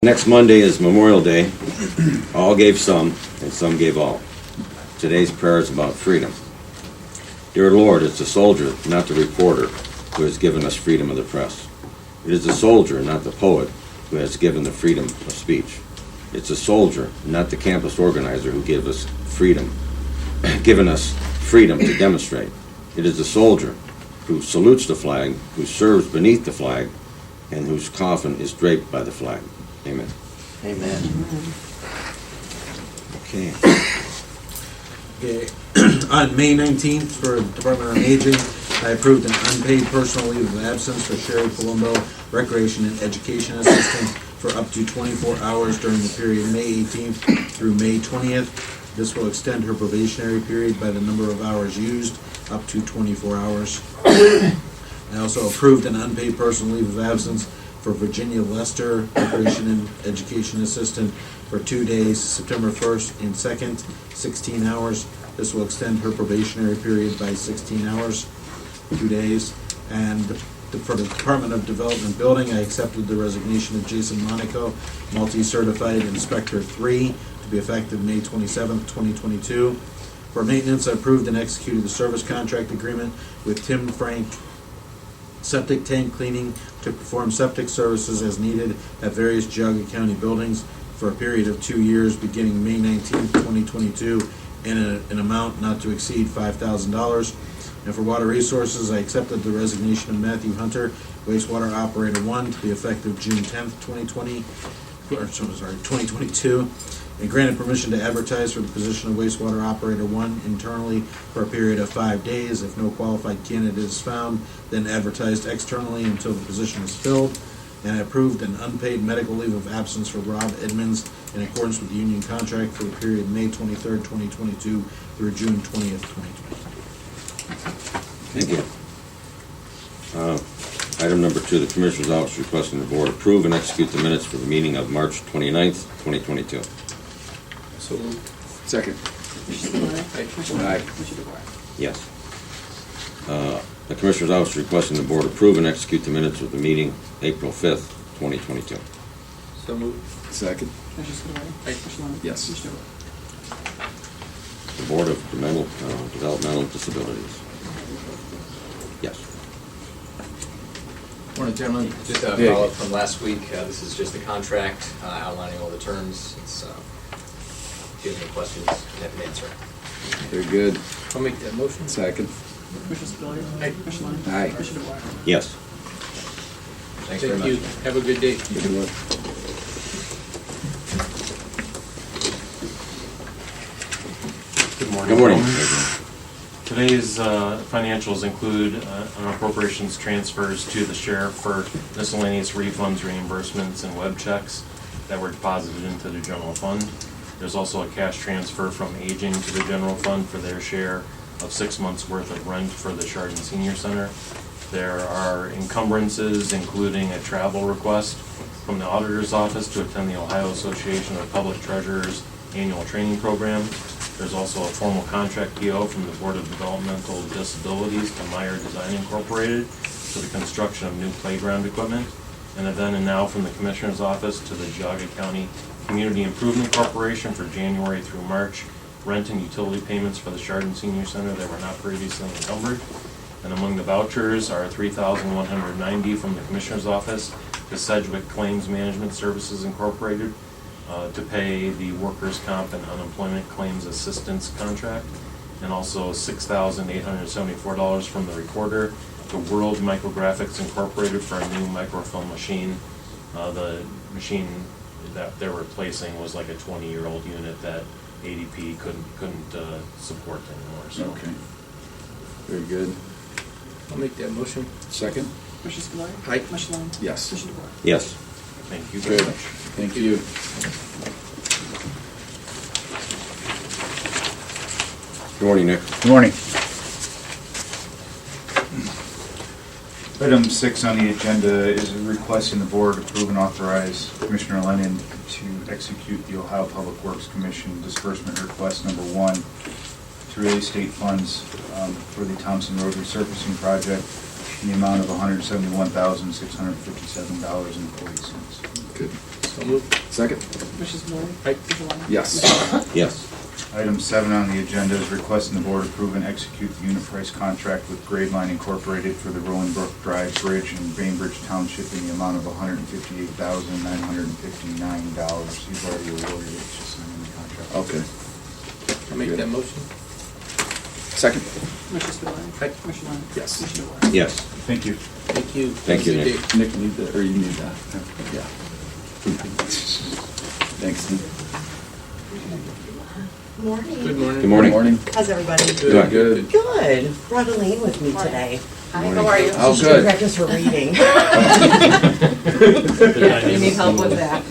Next Monday is Memorial Day. All gave some, and some gave all. Today's prayer is about freedom. Dear Lord, it's the soldier, not the reporter, who has given us freedom of the press. It is the soldier, not the poet, who has given the freedom of speech. It's the soldier, not the campus organizer, who given us freedom to demonstrate. It is the soldier who salutes the flag, who serves beneath the flag, and whose coffin is draped by the flag. Amen. Amen. Okay. On May 19th, for Department on Aging, I approved an unpaid personal leave of absence for Sherry Palumbo, Recreation and Education Assistant, for up to 24 hours during the period May 18th through May 20th. This will extend her probationary period by the number of hours used, up to 24 hours. I also approved an unpaid personal leave of absence for Virginia Lester, Recreation and Education Assistant, for 2 days, September 1st and 2nd, 16 hours. This will extend her probationary period by 16 hours, 2 days. And for the Department of Development Building, I accepted the resignation of Jason Monaco, Multi-Certified Inspector 3, to be effective May 27th, 2022. For maintenance, I approved and executed the service contract agreement with Tim Frank Septic Tank Cleaning to perform septic services as needed at various Jugger County buildings for a period of 2 years beginning May 19th, 2022, in an amount not to exceed $5,000. And for Water Resources, I accepted the resignation of Matthew Hunter, Wastewater Operator 1, to be effective June 10th, 2022, and granted permission to advertise for the position of Wastewater Operator 1 internally for a period of 5 days. If no qualified candidate is found, then advertised externally until the position is filled. And I approved an unpaid medical leave of absence for Rob Edmonds in accordance with the union contract for the period May 23rd, 2022 through June 20th, 2022. Thank you. Item number 2, the Commissioner's Office requesting the Board approve and execute the minutes for the meeting of March 29th, 2022. So moved. Second. Aye. Yes. The Commissioner's Office requesting the Board approve and execute the minutes of the meeting April 5th, 2022. So moved. Second. Yes. The Board of Developmental Disabilities. Yes. Morning, gentlemen. Just a follow-up from last week. This is just a contract outlining all the terms. It's, if you have any questions, you have an answer. Very good. I'll make that motion. Second. Aye. Aye. Yes. Thanks very Thank much. you. Have a good day. Good luck. Good morning. Good morning. Today's financials include an appropriations transfers to the sheriff for miscellaneous refunds, reimbursements, and web checks that were deposited into the general fund. There's also a cash transfer from aging to the general fund for their share of 6 months' worth of rent for the Chardon Senior Center. There are encumbrances, including a travel request from the auditor's office to attend the Ohio Association of Public Treasurers annual training program. There's also a formal contract PO from the Board of Developmental Disabilities to Meyer Design Incorporated for the construction of new playground equipment. And a then and now from the Commissioner's Office to the Jugger County Community Improvement Corporation for January through March rent and utility payments for the Chardon Senior Center that were not previously encumbered. And among the vouchers are $3,190 from the Commissioner's Office to Sedgwick Claims Management Services Incorporated to pay the workers' comp and unemployment claims assistance contract, and also $6,874 from the recorder to World Micrographics Incorporated for a new microfilm machine. The machine that they're replacing was like a 20-year-old unit that ADP couldn't support anymore. So. Okay. Very good. I'll make that motion. Second. Commissioner Spillier. Aye. Commissioner Long. Yes. Commissioner DeBoer. Yes. Thank you very Good. much. Thank you. Good morning, Nick. Good morning. Item 6 on the agenda is requesting the board approve and authorize Commissioner Lennon to execute the Ohio Public Works Commission disbursement request number 1 to release state funds for the Thompson Road resurfacing project in the amount of $171,657.40. Good. So So moved. Second? Commissioner Spillier. Aye. Commissioner Lennon. Yes. Yes. Item 7 on the agenda is requesting the board approve and execute the unit price contract with Grade Line Incorporated for the Rolling Brook Drive Bridge in Bainbridge Township in the amount of $158,959. He's already awarded it, just signing the contract. Okay. I'll make that motion. Second? Commissioner Spillier. Aye. Commissioner Lennon. Yes. Commissioner Ward. Yes. Thank you. Thank you. Thank you, Have a Nick. good day. Nick, need that, or you need that? Yeah. Thanks, Nick. Morning. Good morning. Good morning. Morning. How's everybody? Good. Good. Good. Brought Elaine with me Morning. today. Hi, how are you? Oh, She's gonna good. practice her reading. Yeah, you need help with that.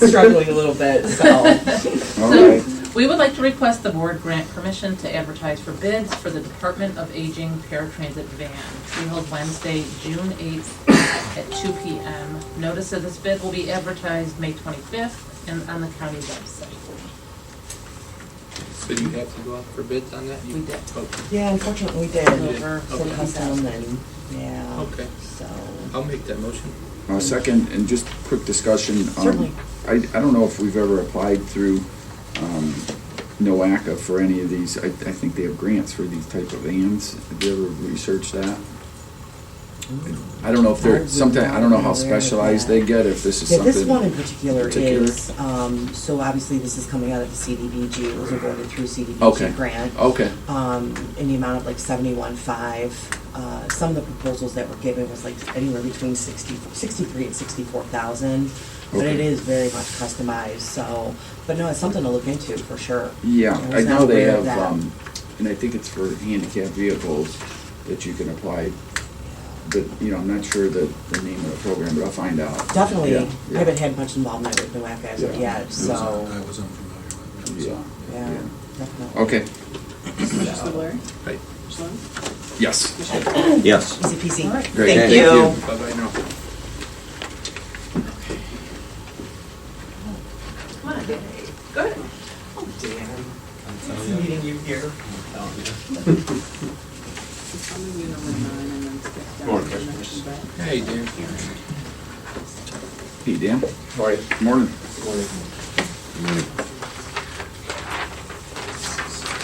Struggling a little bit, so. All right. We would like to request the board grant permission to advertise for bids for the Department of Aging paratransit van to be held Wednesday, June 8th at 2 p.m. Notice of this bid will be advertised May 25th and on the county website. So you have to go out for bids on that? We did. Okay. Yeah, unfortunately we did. Over For custom and, yeah. Okay. So. I'll make that motion. Second, and just quick discussion. Certainly. I don't know if we've ever applied through NOACA for any of these. I think they have grants for these type of vans. Have you ever researched that? I don't know if I they're, would sometimes, I don't know how not be aware of specialized that. they get, if this is Yeah, something. this one in particular particular? is, so obviously this is coming out of the CDBG, it was awarded through Okay. CDBG grant. Okay, In the amount of like 71.5. Some of the proposals that were given was like anywhere between 63 and 64,000. But it Okay. is very much customized, so, but no, it's something to look into for sure. yeah, I I was not know they aware of have, that. and I think it's for handicapped vehicles that you can apply, but, you know, I'm not sure the name of the program, but I'll find out. Definitely, Yeah, I yeah. haven't had much involvement with NOACA as of Yeah. yet, so, I was unfamiliar with it. Yeah. yeah, definitely. Okay, Commissioner Spillier. Aye. Commissioner Lennon. yes. Commissioner Ward. Yes. Easy peasy. All right. Great, Thank thank you. you. Bye-bye now. Come on, Dave. Go ahead. Oh, Dan. It's meeting you here. Tell me you number 9 and then skip down to the next one back. Hey, Dan. Hey, Dan. How are you? Morning. Morning.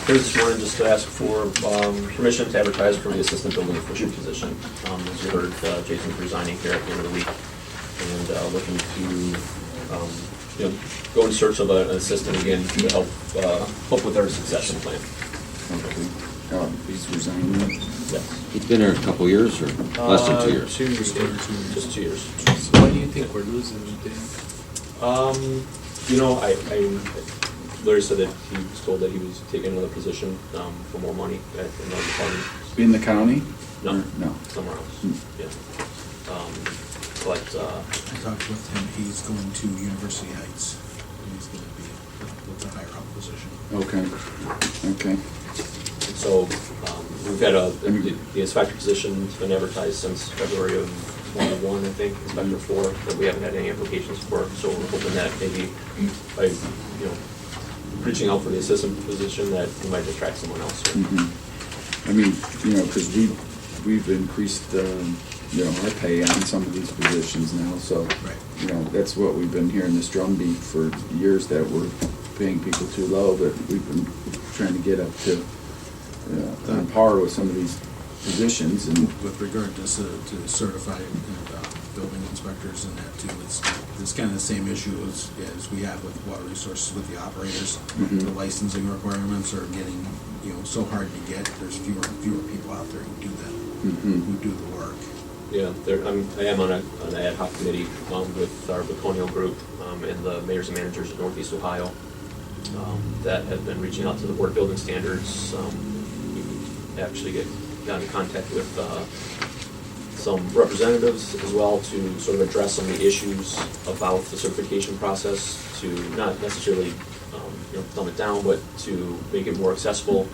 Here this morning just to ask for permission to advertise for the assistant building official position. As you heard, Jason's resigning here at the end of the week and looking to, go in search of an assistant again to help with our succession plan. Okay. He's resigning. Yes. He's been here a couple years or less than 2 years? 2 years. Just 2 years. So why do you think we're losing him, Dan? Larry said that he was told that he was taking another position for more money at another department. In the county? No. Or- No. Somewhere else, Hmm. yeah. I talked with him, he's going to University Heights, and he's gonna be with a higher up position. Okay, okay. And so, we've had the inspector position's been advertised since February of 21, I think, inspector 4, but we haven't had any applications for, so we're hoping that maybe by, reaching out for the assistant position, that we might attract someone else. Mhm. I mean, because we've increased, our pay on some of these positions now, so, Right. that's what we've been hearing this drumbeat for years, that we're paying people too low, but we've been trying to get up to, on par with some of these positions, and, With regard to certified building inspectors and that too, it's kind of the same issue as we have with water resources with the operators. Mhm. The licensing requirements are getting, so hard to get, there's fewer and fewer people out there who do that, Mhm. who do the work. Yeah, I am on an ad hoc committee with our Baconio group and the mayors and managers of Northeast Ohio that have been reaching out to the Board of Building Standards. We actually got in contact with some representatives as well to sort of address some of the issues about the certification process, to not necessarily dumb it down, but to make it more accessible.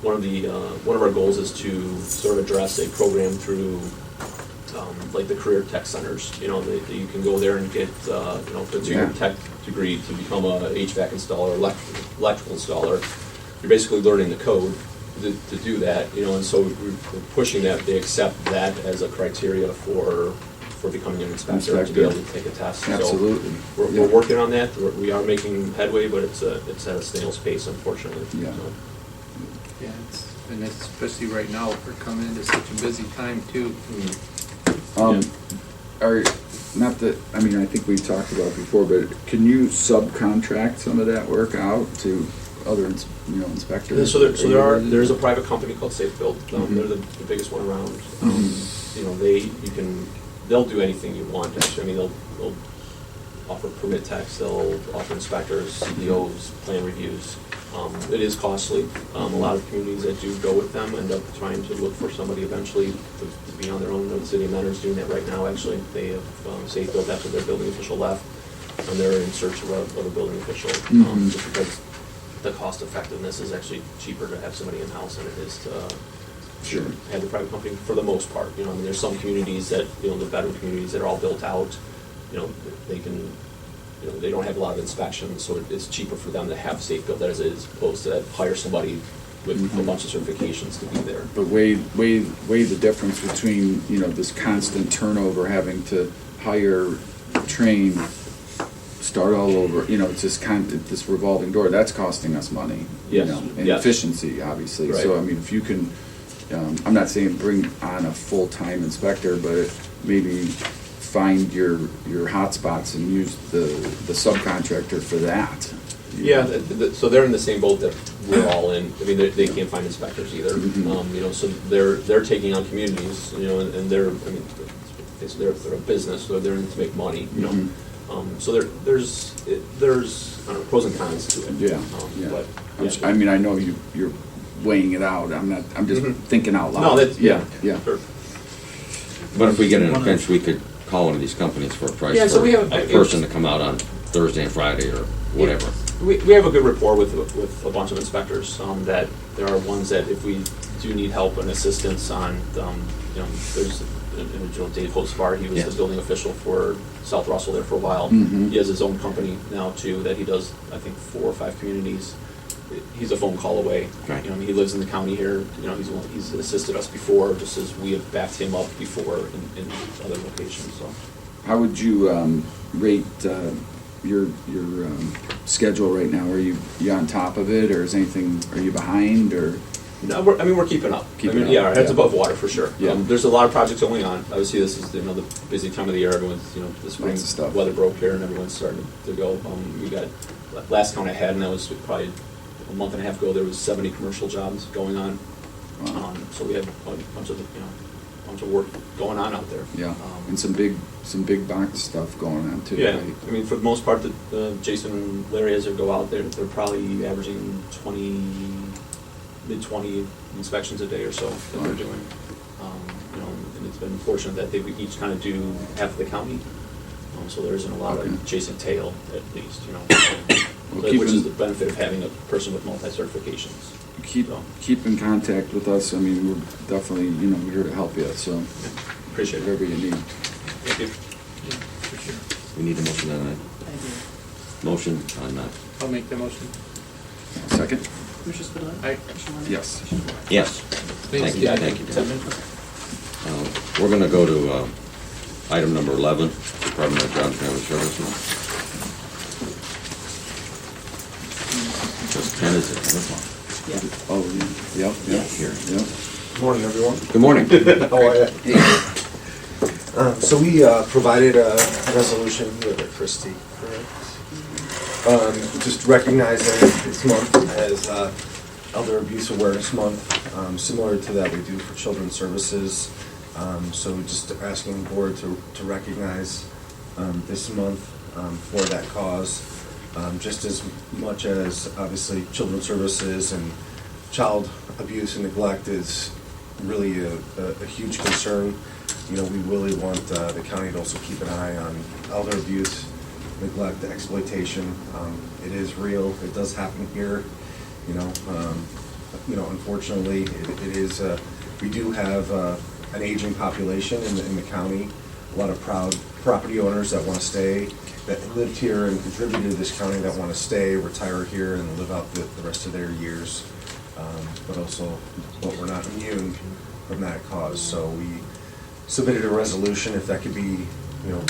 One of our goals is to sort of address a program through like the career tech centers, that you can go there and get, a two-year tech degree to become a HVAC installer, electrical installer. You're basically learning the code to do that, and so we're pushing that. They accept that as a criteria for for becoming an inspector, to be able to take a test. So Absolutely. We're working on that. We are making headway, but it's at a snail's pace, unfortunately. Yeah. So, Yeah, and it's especially right now, we're coming into such a busy time too. Are, not that, I mean, I think we talked about it before, but can you subcontract some of that work out to other, inspectors? So there's a private company called Safe Build. They're the biggest one around. They'll do anything you want, actually. I mean, they'll offer permit techs, they'll offer inspectors, CEOs, plan reviews. It is costly. A lot of communities that do go with them end up trying to look for somebody eventually to be on their own. The city of Mentor's doing that right now, actually. They have Safe Build after their building official left, and they're in search of a building official. Just because the cost effectiveness is actually cheaper to have somebody in-house than it is to have the private company for the most part. I mean, there's some communities that, the better communities that are all built out, they can, they don't have a lot of inspections, so it's cheaper for them to have Safe Build as is, opposed to hire somebody with a bunch of certifications to be there. But weigh the difference between, this constant turnover, having to hire, train, start all over, it's just this revolving door, that's costing us money. Yes. And Yes. efficiency, obviously. Right. So, I mean, if you can, I'm not saying bring on a full-time inspector, but maybe find your hot spots and use the subcontractor for that. Yeah, so they're in the same boat that we're all in. I mean, they can't find inspectors either. So they're taking on communities, and they're a business, so they're in it to make money, So there's pros and cons to it. Yeah, But, I mean, I know you're weighing it out. I'm just thinking out loud. No, that's, yeah. Sure. But if we get in a pinch, we could call one of these companies for a price Yeah, so for we have- a person to come out on Thursday and Friday or whatever. We have a good rapport with a bunch of inspectors, that there are ones that if we do need help and assistance on, there's an individual, Dave Hosvar, he was Yeah. the building official for South Russell there for a while. He has his own company now too, that he does, I think, 4 or 5 communities. He's a phone call away. Right. He lives in the county here, he's assisted us before, just as we have backed him up before in other locations, so. How would you rate your schedule right now? Are you on top of it, or are you behind, or? No, we're keeping up. Keeping up, Yeah, our head's yeah. above water for sure. Yeah. There's a lot of projects going on. Obviously, this is the busy time of the year. Everyone's the spring Lots of stuff. weather broke here, and everyone's starting to go. We got last count I had, and that was probably a month and a half ago. There was 70 commercial jobs going on. Wow. So we had a bunch of work going on out there. Yeah, and some big box stuff going on too. Yeah, right? I mean, for the most part, Jason and Larry, as they go out there, they're probably averaging mid-20 inspections a day or so that they're doing. And it's been fortunate that they each kind of do half of the county. So there isn't a lot Okay. of chasing tail, at least, Well, which is the benefit of having a person with multi-certifications. Keep in contact with us. I mean, we're definitely, we're here to help you, so Appreciate it. whatever you need. Thank you. For sure. We need a motion on that. Motion on that. I'll make the motion. Second? Commissioner Spudler? Aye. Commissioner Lennon? Yes. Yes. Thanks, Thank you, Ted. thank you, Ted. 10 minutes. We're gonna go to item number 11, Department of Job and Family Services. Just 10 is it? Yeah. Oh, yeah, yeah, Here. yeah. Morning, everyone. Good morning. How are you? So we provided a resolution with Christie, correct? Just recognizing this month as Elder Abuse Awareness Month, similar to that we do for Children's Services. So just asking the board to recognize this month for that cause, just as much as obviously Children's Services and child abuse and neglect is really a huge concern. We really want the county to also keep an eye on elder abuse, neglect, exploitation. It is real. It does happen here. Unfortunately, it is. We do have an aging population in the county. A lot of proud property owners that want to stay, that lived here and contributed to this county, that want to stay, retire here, and live out the rest of their years. But we're not immune from that cause. So we submitted a resolution, if that could be,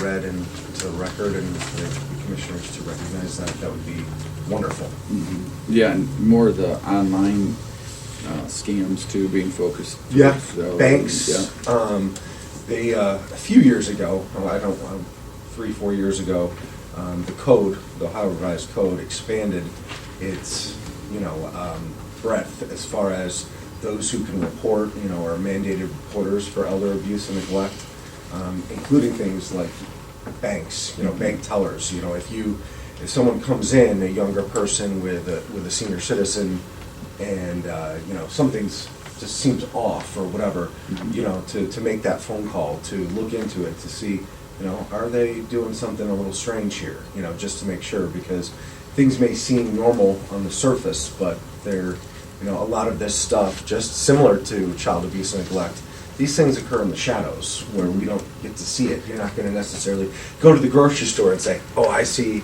read into the record and for the commissioners to recognize that, that would be wonderful. Yeah, and more of the online scams too, being focused. Yeah, So, banks, yeah. they, a few years ago, 3-4 years ago, the code, the Ohio Revised Code expanded its, breadth as far as those who can report, are mandated reporters for elder abuse and neglect, including things like banks, bank tellers. If someone comes in, a younger person with a senior citizen, and something's just seems off or whatever, to make that phone call, to look into it, to see, are they doing something a little strange here, just to make sure, because things may seem normal on the surface, but they're, a lot of this stuff, just similar to child abuse and neglect, these things occur in the shadows where we don't get to see it. You're not going to necessarily go to the grocery store and say, oh, I see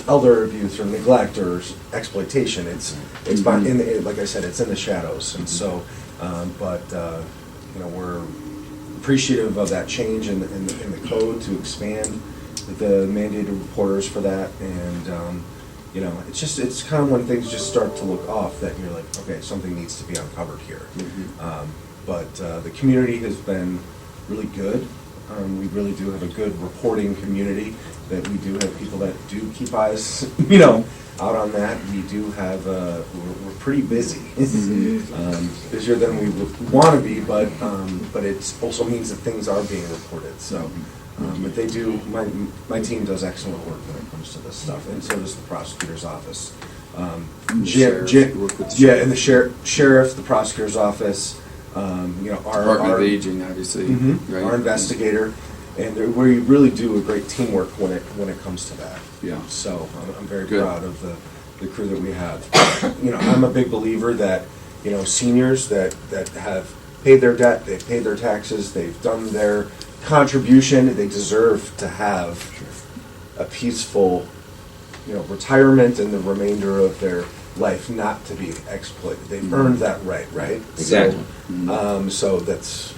elder abuse or neglect or exploitation. It's like I said, it's in the shadows. And so, we're appreciative of that change in the code to expand the mandated reporters for that. And, it's kind of when things just start to look off that you're like, okay, something needs to be uncovered here. But the community has been really good. We really do have a good reporting community, that we do have people that do keep eyes, out on that. We do have, we're pretty busy. Busier than we would want to be, but it also means that things are being reported. So, but they do, my team does excellent work when it comes to this stuff, and so does the prosecutor's office. And the sheriff, the prosecutor's office, Department of Aging, obviously, right? Our investigator, and we really do a great teamwork when it comes to that. Yeah. So I'm very proud of the crew that we have. I'm a big believer that seniors that have paid their debt, they've paid their taxes, they've done their contribution, they deserve to have a peaceful retirement and the remainder of their life not to be exploited. They've earned that right? Exactly. So that's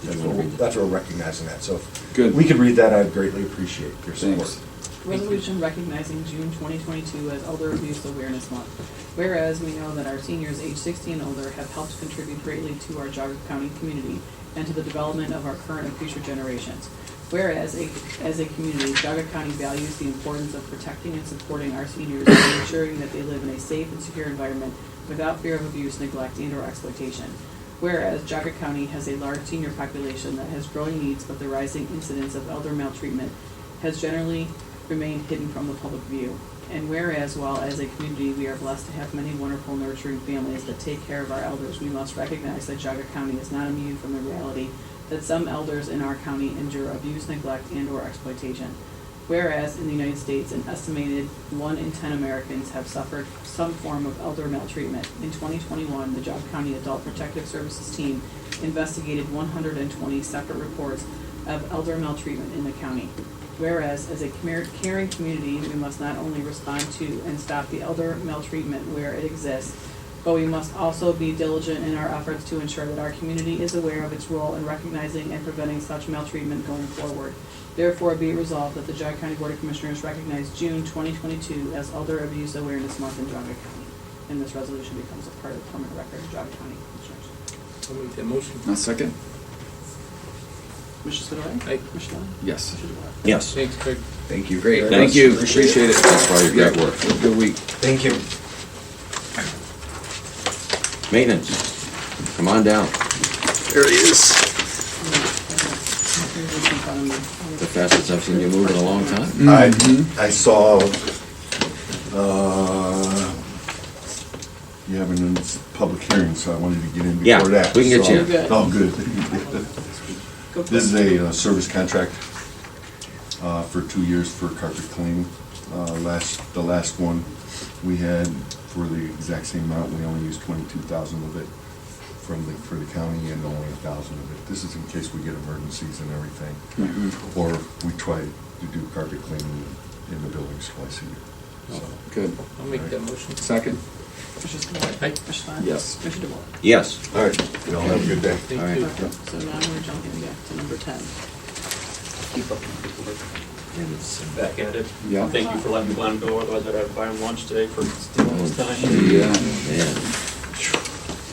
that's what we're recognizing that. So if Good. we could read that, I'd greatly appreciate your support. Thanks. Resolution recognizing June 2022 as Elder Abuse Awareness Month. Whereas we know that our seniors age 60 and older have helped contribute greatly to our Jugger County community and to the development of our current and future generations. Whereas as a community, Jugger County values the importance of protecting and supporting our seniors and ensuring that they live in a safe and secure environment without fear of abuse, neglect, and/or exploitation. Whereas Jugger County has a large senior population that has growing needs, but the rising incidence of elder maltreatment has generally remained hidden from the public view. And whereas, while as a community we are blessed to have many wonderful nurturing families that take care of our elders, we must recognize that Jugger County is not immune from the reality that some elders in our county endure abuse, neglect, and/or exploitation. Whereas in the United States, an estimated 1 in 10 Americans have suffered some form of elder maltreatment. In 2021, the Jugger County Adult Protective Services team investigated 120 separate reports of elder maltreatment in the county. Whereas, as a caring community, we must not only respond to and stop the elder maltreatment where it exists, but we must also be diligent in our efforts to ensure that our community is aware of its role in recognizing and preventing such maltreatment going forward. Therefore, be it resolved that the Jugger County Board of Commissioners recognize June 2022 as Elder Abuse Awareness Month in Jugger County. And this resolution becomes a part of the permanent record of Jugger County Commissioners. I'll make that motion. I'll second. Commissioner Spudler. Aye. Commissioner Lund. Yes. Commissioner DeWort. Yes. Thanks, Craig. Thank you. Great. very Thank much. you. Appreciate it. Thanks for all your great Yeah. work. Have a good week. Thank you. Maintenance, come on down. There he is. The fastest I've seen you move in a long time. I saw, you having a public hearing, so I wanted to get in Yeah, before that. we can get So- you in. Good. Oh, good. Go for This is it. a service contract for 2 years for carpet cleaning. The last one we had for the exact same amount, we only used 22,000 of it for the county and only 1,000 of it. This is in case we get emergencies and everything. Or we try to do carpet cleaning in the buildings twice a year. So, Good. I'll make that motion. Second. Commissioner Spillier. Aye. Commissioner Lennon. Yes. Commissioner DeWort. Yes. All right, you all have a good day. Thank All right. you. Perfect. So now we're jumping back to number 10. Keep up the good work. And it's back at it. Yeah. Thank you for letting me let him go, otherwise I'd have to buy him lunch today for stealing his time. Yeah. Man.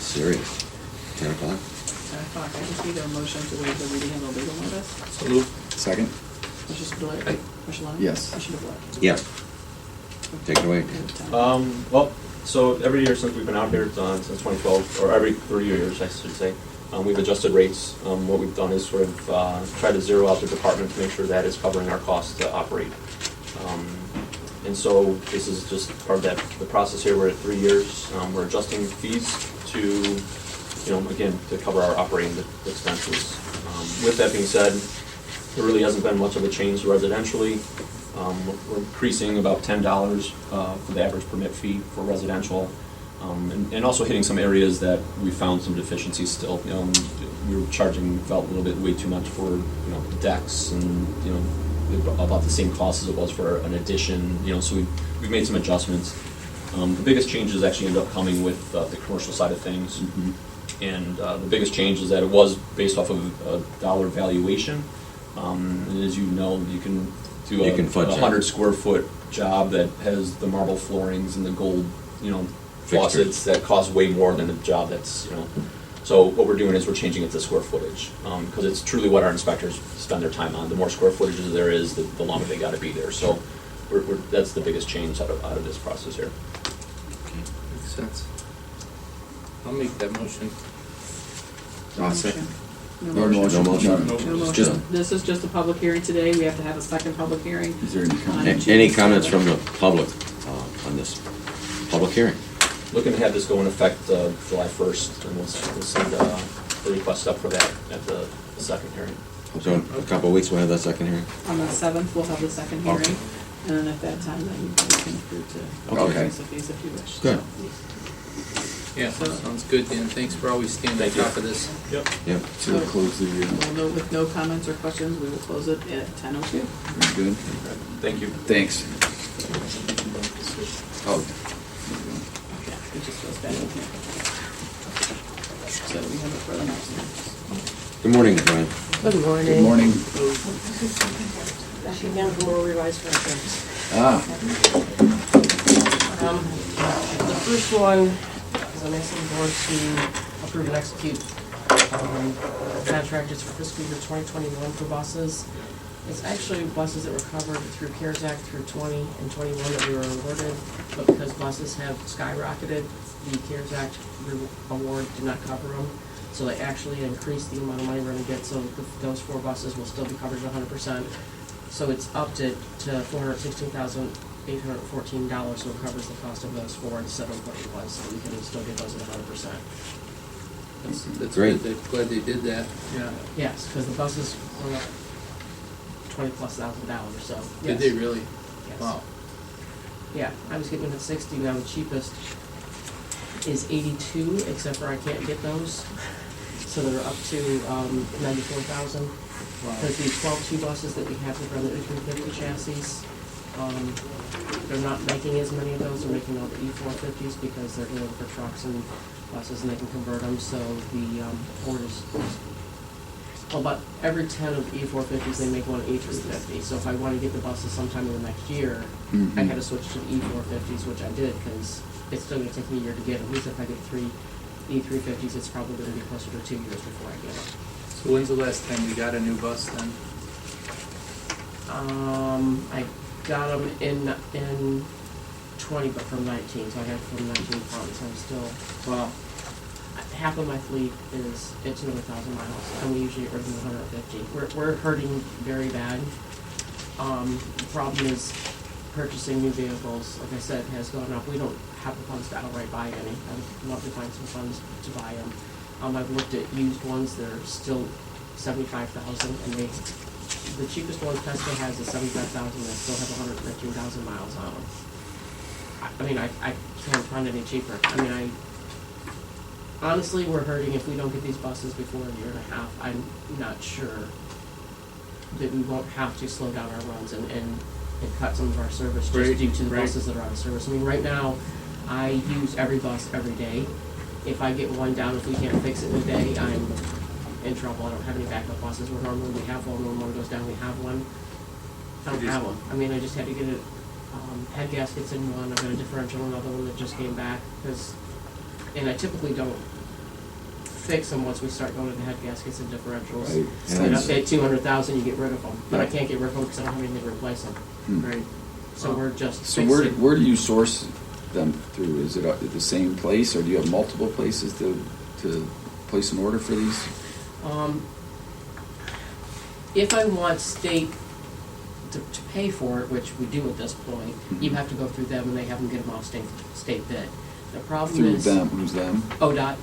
Serious. 10 o'clock? 10 o'clock. I just need a motion to waive the reading of the legal notice. So move. Second? Commissioner Spillier. Aye. Commissioner Lennon. Yes. Commissioner DeWort. Yes. Take it away. Well, so every year since we've been out here, since 2012, or every 3 years, I should say, we've adjusted rates. What we've done is sort of try to zero out the department to make sure that is covering our costs to operate. And so this is just part of the process here. We're at 3 years. We're adjusting fees to, again, to cover our operating expenses. With that being said, there really hasn't been much of a change residentially. We're increasing about $10 for the average permit fee for residential, and also hitting some areas that we found some deficiencies still. We were charging, felt a little bit way too much for decks, and about the same cost as it was for an addition. So we've made some adjustments. The biggest changes actually end up coming with the commercial side of things, and the biggest change is that it was based off of a dollar valuation. And as you know, you can do a 100 square foot job that has the marble floorings and the gold, faucets that cost way more than a job that's, So what we're doing is we're changing it to square footage, because it's truly what our inspectors spend their time on. The more square footage there is, the longer they got to be there. So that's the biggest change out of this process here. Okay, makes sense. I'll make that motion. Second. No No motion. motion. No. No Just- motion. This is just a public hearing today. We have to have a second public hearing. Is there any comment? Any comments from the public on this public hearing? Looking to have this go in effect July 1st, and we'll send the request up for that at the second hearing. So in a couple of weeks, we'll have that second hearing? On the 7th, we'll have the second hearing. Okay. And then at that time, then you can approve to Okay. increase the fees if you wish. Good. Yeah, sounds good, Dan. Thanks for always staying on top of this. Yep. Yep. So we'll close the, So with no comments or questions, we will close it at 10:02. good? Thank you. Thanks. Oh. Okay, it just goes back in here. So we have it for the next one. Good morning, Brian. Good morning. Good morning. Actually, again, from Rural Revised Version. Ah, The first one is I'm asking the board to approve and execute contractors for fiscal year 2021 for buses. It's actually buses that were covered through CARES Act through 20 and 21 that we were awarded, but because buses have skyrocketed, the CARES Act award did not cover them. So they actually increased the amount of money we're gonna get, so those 4 buses will still be covered at 100%. So it's upped it to $416,814, so it covers the cost of those 4 instead of what it was, so we can still get those at 100%. That's Great. good. Glad they did that. Yeah. Yes, because the buses were up $20,000+, so. Did yes. they really? Yes. Wow. Yeah, I was getting them at 60, now the cheapest is 82, except for I can't get those. So they're up to 94,000. Wow. Because the 12-2 buses that we have that run the E350 chassis, they're not making as many of those, they're making all the E450s because they're doing for trucks and buses and they can convert them, so the Ford is, well, about every 10 of the E450s, they make one E350. So if I want to get the buses sometime in the next year, I had to switch to the E450s, which I did, because it's still going to take me a year to get them. At least if I get 3 E350s, it's probably going to be closer to 2 years before I get them. So when's the last time we got a new bus then? I got them in 20, but from 19, so I got from 19 funds. I'm still, Wow. half of my fleet is, it's another 1,000 miles, and we usually earn 150. We're hurting very bad. The problem is purchasing new vehicles, like I said, has gone up. We don't have the funds to outright buy any. I'd love to find some funds to buy them. I've looked at used ones that are still $75,000, and the cheapest one Tesla has is $75,000, and they still have 119,000 miles on them. I mean, I can't find any cheaper. I mean, honestly, we're hurting if we don't get these buses before a year and a half. I'm not sure that we won't have to slow down our runs and cut some of our service just due to the buses that are out of service. I mean, right now, I use every bus every day. If I get one down, if we can't fix it in a day, I'm in trouble. I don't have any backup buses. Where normally we have one, when one goes down, we have one. I don't have one. I mean, I just had to get it, head gaskets in one, I've got a differential in another one that just came back, and I typically don't fix them once we start going to the head gaskets and differentials. Right. And up at 200,000, you get rid of them, but I can't get rid of them because I don't have anything to replace them. Right. So we're just So fixing. where do you source them through? Is it at the same place, or do you have multiple places to place an order for these? If I want state to pay for it, which we do at this point, you have to go through them and they have them get them off state bid. The problem Through is. them, who's them? ODOT.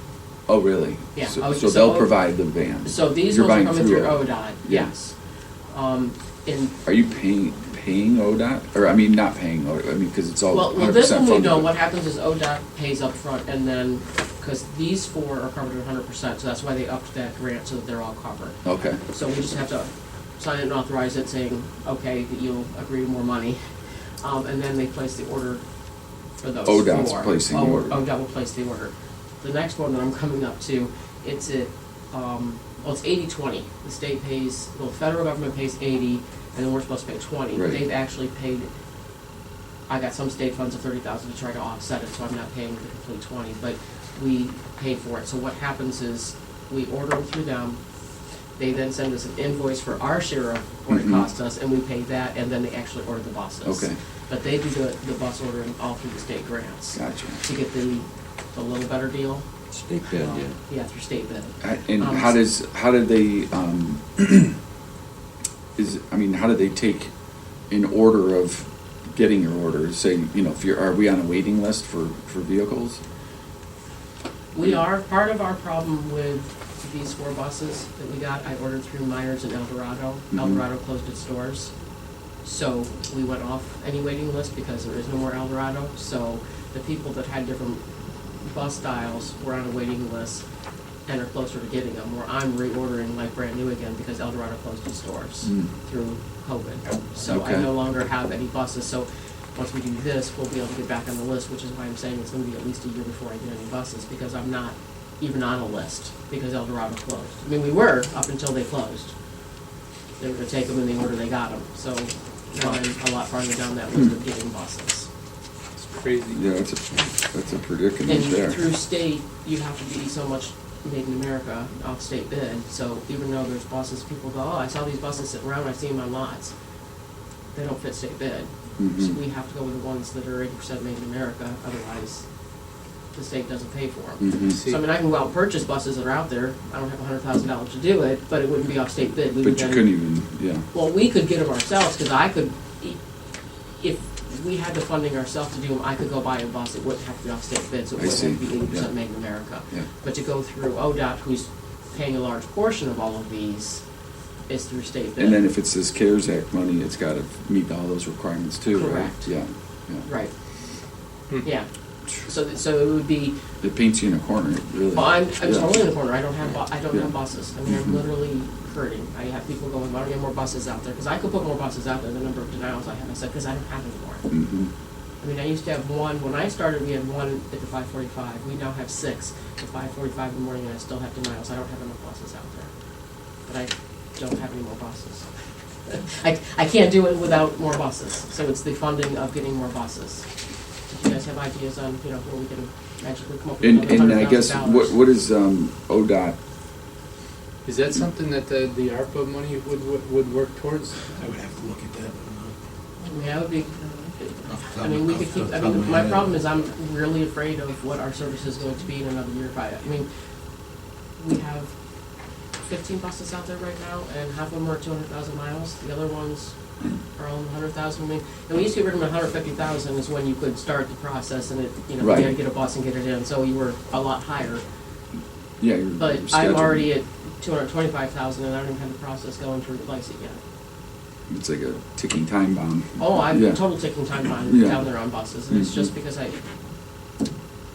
Oh, really? Yeah. So they'll provide the van? So these You're ones are buying coming through it. ODOT, Yeah. yes. And, Are you paying ODOT? Or, I mean, not paying ODOT, I mean, because it's all 100% well, this one we funded. know, what happens is ODOT pays up front, and then, because these four are covered at 100%, so that's why they upped that grant so that they're all covered. Okay, So we just have to sign it and authorize it saying, okay, that you'll agree to more money. And then they place the order for those four. ODOT's placing the order. ODOT will place the order. The next one that I'm coming up to, it's at, it's 80-20. The state pays, the federal government pays 80, and then we're supposed to pay 20. Right. They've actually paid, I got some state funds of 30,000 to try to offset it, so I'm not paying the complete 20, but we paid for it. So what happens is, we order them through them, they then send us an invoice for our share of what it costs us, and we pay that, and then they actually order the buses. Okay. But they do the bus ordering all through the state grants. gotcha. To get the little better deal. State bid, yeah. Yeah, through state bid. And how do they, how do they take in order of getting your order? Say, are we on a waiting list for vehicles? We are, part of our problem with these four buses that we got, I ordered through Myers and El Dorado. El Dorado closed its doors. So we went off any waiting list because there is no more El Dorado. So the people that had different bus styles were on a waiting list and are closer to getting them, where I'm reordering like brand new again because El Dorado closed its doors through COVID. So I Okay. no longer have any buses. So once we do this, we'll be able to get back on the list, which is why I'm saying it's going to be at least a year before I get any buses, because I'm not even on a list because El Dorado closed. I mean, we were up until they closed. They were going to take them in the order they got them. So now I'm a lot farther down that list of getting buses. It's crazy. Yeah, that's a predicament there. And through state, you have to be so much made in America off state bid. So even though there's buses, people go, oh, I saw these buses sitting around, I see them on lots. They don't fit state bid. So we have to go with the ones that are 80% made in America, otherwise the state doesn't pay for them. So I mean, I can go out and purchase buses that are out there. I don't have $100,000 to do it, but it wouldn't be off state bid. We would But you then- couldn't even, yeah. Well, we could get them ourselves, because I could, if we had the funding ourselves to do them, I could go buy a bus. It wouldn't have to be off state bid, so it I wouldn't have to see. be 80% Yeah. made in America. Yeah. But to go through ODOT, who's paying a large portion of all of these, is through state bid. And then if it's this CARES Act money, it's got to meet all those requirements too, right? Correct. Yeah, yeah. Right. Yeah. So it would be, It paints you in a corner, really. well, I'm Yeah. totally in the corner. I don't have Yeah. have buses. I mean, I'm literally hurting. I have people going, why don't you have more buses out there? Because I could put more buses out there, the number of denials I have. I said, because I don't have any more. Mhm. I mean, I used to have one, when I started, we had one at the 545. We now have 6 at 5:45 in the morning, and I still have denials. I don't have enough buses out there. But I don't have any more buses. I can't do it without more buses. So it's the funding of getting more buses. Do you guys have ideas on, where we can magically come up with another And I guess, $100,000? what is ODOT? Is that something that the ARPA money would work towards? I would have to look at that. Yeah, it would be, I mean, we could keep, I mean, my problem is I'm really afraid of what our service is going to be in another year. I mean, we have 15 buses out there right now, and half of them are 200,000 miles. The other ones are all 100,000. I mean, and we used to get rid of them at 150,000 is when you could start the process, and it, Right. you had to get a bus and get it in, so you were a lot higher. Yeah, your But I'm schedule. already at 225,000, and I don't even have the process going to replace it yet. It's like a ticking time bomb. Oh, I'm Yeah. total ticking time bomb Yeah. down there on buses, and it's just because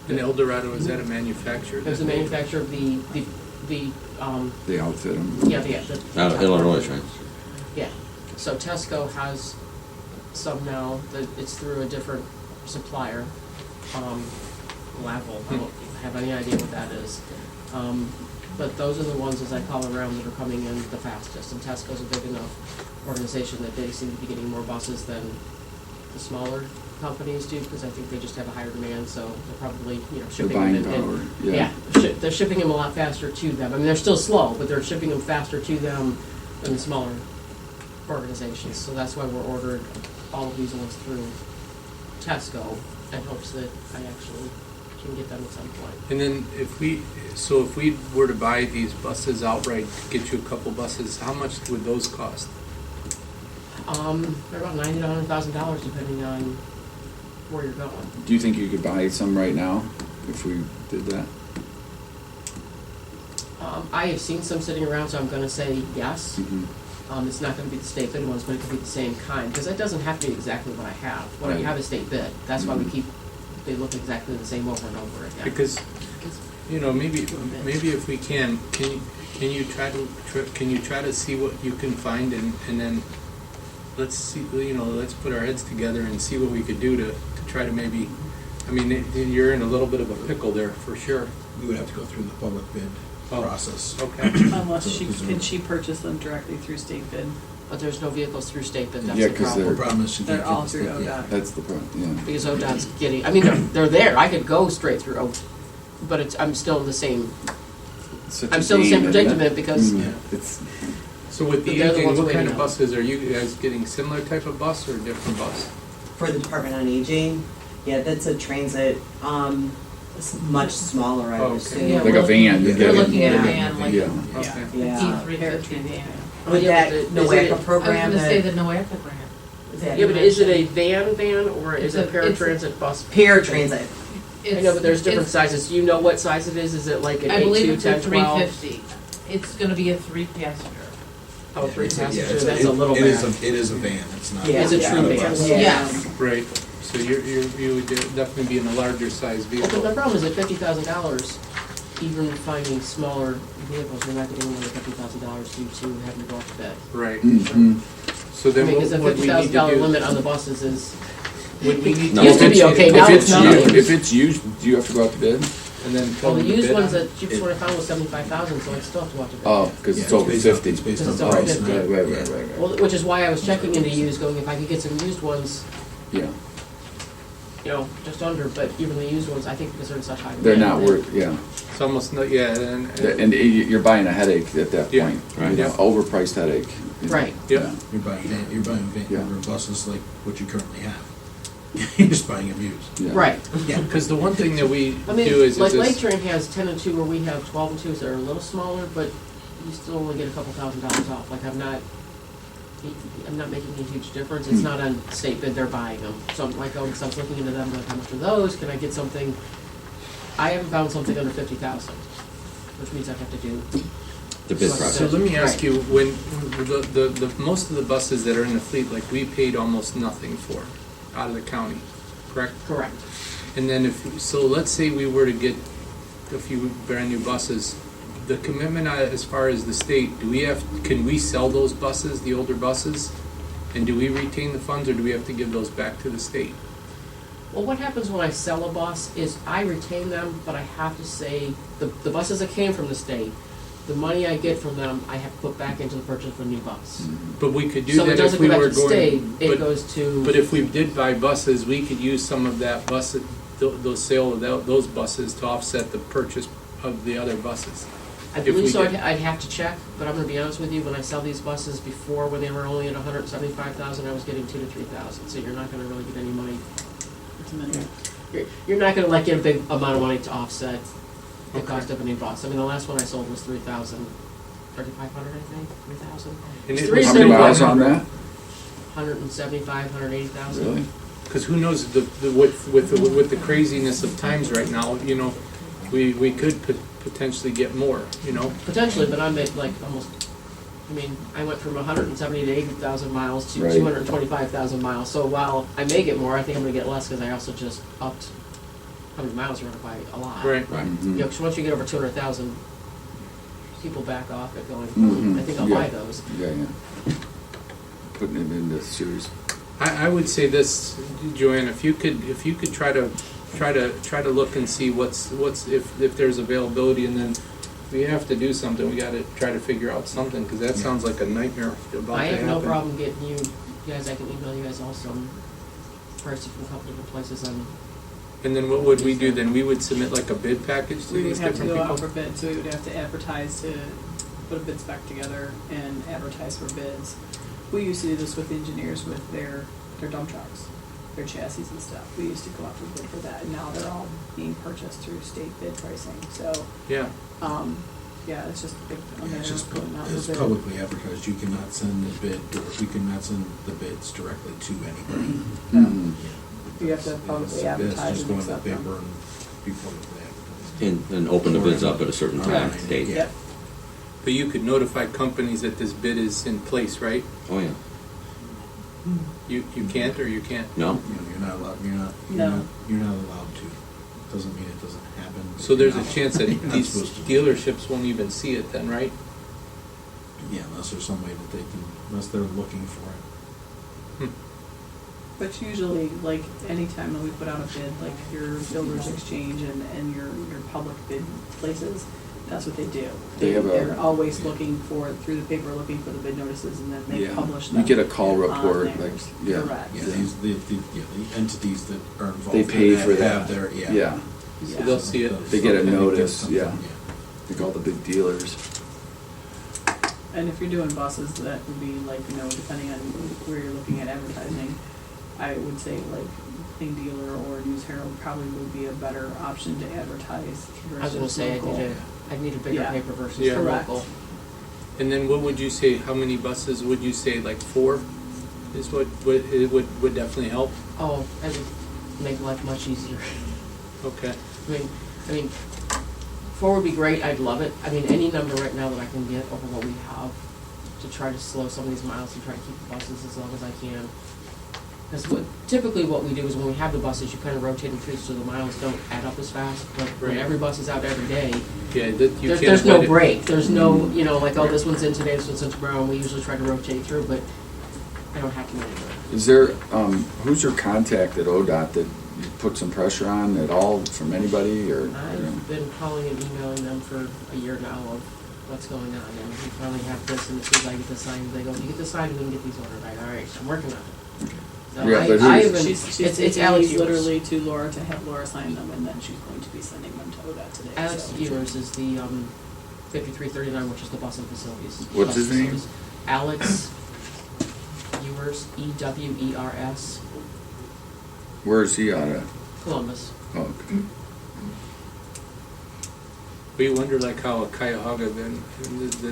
And El Dorado, is that a manufacturer? it was the manufacturer of the They outfit them. yeah, the Out of Illinois, right? Yeah, so Tesco has some now, that it's through a different supplier, level. I don't have any idea what that is. But those are the ones, as I call around, that are coming in the fastest. And Tesco's a big enough organization that they seem to be getting more buses than the smaller companies do, because I think they just have a higher demand, so they're probably, shipping buying them in. power, They're shipping them a lot faster to them. I mean, they're still slow, but they're shipping them faster to them than the smaller organizations. So that's why we're ordered all of these ones through Tesco in hopes that I actually can get them at some point. And then if we were to buy these buses outright, get you a couple buses, how much would those cost? They're about $90,000 to $100,000 depending on where you're going. Do you think you could buy some right now if we did that? I have seen some sitting around, so I'm gonna say yes. Mm-hmm. It's not gonna be the state bid ones, but it could be the same kind, because that doesn't have to be exactly what I have. What I Right. have is state bid. That's why we Mhm. keep, they look exactly the same over and over again. Because, maybe if we can you try to see what you can find and then let's see, let's put our heads together and see what we could do to try to maybe, you're in a little bit of a pickle there, for sure. We would have to go through the public bid process. Okay. Unless she purchase them directly through state bid. But there's no vehicles through state bid, that's Yeah, the 'cause problem. The problem is she They're can't all get through the state- ODOT. That's the problem, yeah. Because ODOT's getting, they're there, I could go straight through ODOT, but I'm still in the same, Such I'm a still in the game, same isn't it? predicament because Mm, It's, So with the But they're the aging, ones what kind waiting of on. buses, are you guys getting similar type of bus or a different bus? For the Department on Aging, yeah, that's a transit, much smaller, I Oh, would okay. assume. Yeah, like a van. We're you're we're getting- looking at a Yeah. van, like, Yeah. Okay. Yeah. Paratransit van. With Yeah, that but is NOACA it- program, I was gonna say that, the NOACA grant. is that yeah, but is it a van, or is it a It's a- paratransit bus? paratransit. I know, but there's different It's- sizes. Do you know what size it is? Is it like an I believe 8, 2, it's a 10, 12? 350. It's gonna be a 3-passenger. Oh, 3 Yeah, passenger, it's that's a little it is van. It is a van, it's not. Yeah. It's a true not van. bus. Yeah. Yes. Right, so you would definitely be in a larger size Well, but the vehicle. problem is at $50,000, even finding smaller vehicles, you're not getting another $50,000 due to having to go off the bed. Right, Mhm. so I then mean, what because the what we need to $50,000 limit do, on the buses is, what we need No. to. used to be okay, now it's not. If it's used, do you have to go out to bid? And then Well, tell the them to used bid ones on it. that cheapest one I found was 75,000, so I still have to go out to bid. Oh, because Yeah, it's over based 50. on- It's based on It's Oh, over price. 50. right. Well, which is why I was checking into used, going if I could get some used ones, Yeah, just under, but even the used ones, I think because they're in such high demand. they're not worth, yeah. It's almost not, yeah, and. And you're buying a headache at that Yeah, point. right. You know, overpriced headache. you know. Right. Yeah. You're buying Yeah. Vancouver buses like what you currently have. You're just buying them used. Yeah. Right. Yeah. Because the one thing that we I mean, do is like Lake this, Train has 10 and 2 where we have 12 and 2s that are a little smaller, but you still only get a couple $1,000s off. Like I'm not making a huge difference. It's not on state bid, they're buying them. So I'm like, because I was looking into them, like how much are those? Can I get something? I haven't found something under 50,000, which means I have to do. The bid So process. so let me ask Right. you, when, the most of the buses that are in the fleet, like we paid almost nothing for, out of the county, correct? Correct. And then so let's say we were to get a few brand new buses, the commitment as far as the state, can we sell those buses, the older buses? And do we retain the funds or do we have to give those back to the state? Well, what happens when I sell a bus is I retain them, but I have to say, the buses that came from the state, the money I get from them, I have to put back into the purchase of a new bus. But we could do So it that if doesn't we go back were to the state, going, it but, goes to. but if we did buy buses, we could use some of that bus, those sale of those buses to offset the purchase of the other buses. I if we believe so, did. I'd have to check, but I'm gonna be honest with you, when I sell these buses before, when they were only at 175,000, I was getting 2,000 to 3,000, so you're not gonna really get any money. It's a minute. You're not gonna get a big amount of money to offset the cost of a new bus. I mean, the last one I sold was 3,000, 3,500, I think, 3,000. And It's it three was How many separate miles on ones. that? 175, 180,000. Really? Because who knows, with the craziness of times right now, we could potentially get more, Potentially, but I make like almost, I went from 170 to 80,000 miles to Right. 225,000 miles. So while I may get more, I think I'm gonna get less because I also just upped how many miles run by a lot. Right. Mhm. Because once you get over 200,000, people back off at going, Mhm. I think I'll Yeah. buy those. Yeah. Putting it in the series. I would say this, Joanne, if you could try to try to look and see what's if there's availability, and then we have to do something. We got to try to figure out something, because that sounds like a nightmare about I to have no happen. problem getting you guys, I can email you guys also prices from a couple different places on. And then what would we do then? We would submit like a bid package to We would these have to different go out people? for bid, so we would have to advertise to put a bid spec together and advertise for bids. We used to do this with engineers with their dump trucks, their chassis and stuff. We used to go out for bid for that, and now they're all being purchased through state bid pricing, so, Yeah. yeah, it's just a matter It's just, of putting out the it's bid. publicly advertised, you cannot send the bid, or you cannot send the bids directly to anybody. Mm. You have to publicly advertise It's just and going to the accept them. paper and be publicly advertised. And open the bids up at a certain time, Correct. date. Yep. But you could notify companies that this bid is in place, right? Oh, yeah. You can't, or you can't? No? You know, you're not allowed, No. you're not allowed to. Doesn't mean it doesn't happen. So there's a You're not- chance that you're not these supposed to. dealerships won't even see it then, right? Yeah, unless there's some way that they can, unless they're looking for it. But usually, like, anytime that we put out a bid, like your builder's exchange and your public bid places, that's what they do. They have a- They're always looking for, through the paper, looking for the bid notices, and then they Yeah. publish them. You get a call on report, theirs. like, yeah. Correct. Yeah, the entities that are involved. They pay in for that. Have their, yeah. Yeah, So they'll see it. They get a So they notice, something, yeah. like all the big dealers. And if you're doing buses, that would be like, you know, depending on where you're looking at advertising, I would say like Clean Dealer or News Herald probably would be a better option to advertise I was gonna versus say, local. I'd need a bigger Yeah. paper versus Yeah. the Correct. local. And then what would you say, how many buses would you say, like 4 is what it would definitely help? Oh, I would make life much easier. Okay. I mean, 4 would be great, I'd love it. I mean, any number right now that I can get over what we have to try to slow some of these miles and try to keep the buses as long as I can. Because typically what we do is when we have the buses, you kind of rotate them through so the miles don't add up as fast. But when Right. every bus is out every day, Yeah, that you can't there's no avoid it. break. There's no, you know, like, oh, this one's in today, this one's in tomorrow, and we usually try to rotate through, but I don't have to anymore. Is there, who's your contact at ODOT that you put some pressure on at all from anybody, or? I've been calling and emailing them for a year now of what's going on, and we finally have this, and as soon as I get the sign, they go, you get the sign, we can get these ordered. All right, I'm working on it. So Yeah, but I who's- even, She's it's taking Alex these Ewers. literally to Laura to have Laura sign them, and then she's going to be sending them to ODOT today. Alex so. Ewers is the 5339, which is the bus and facilities. What's bus his name? facilities. Alex Ewers, Ewers, Where is he out of? Columbus. Oh, okay. We wonder like how a Cuyahoga then,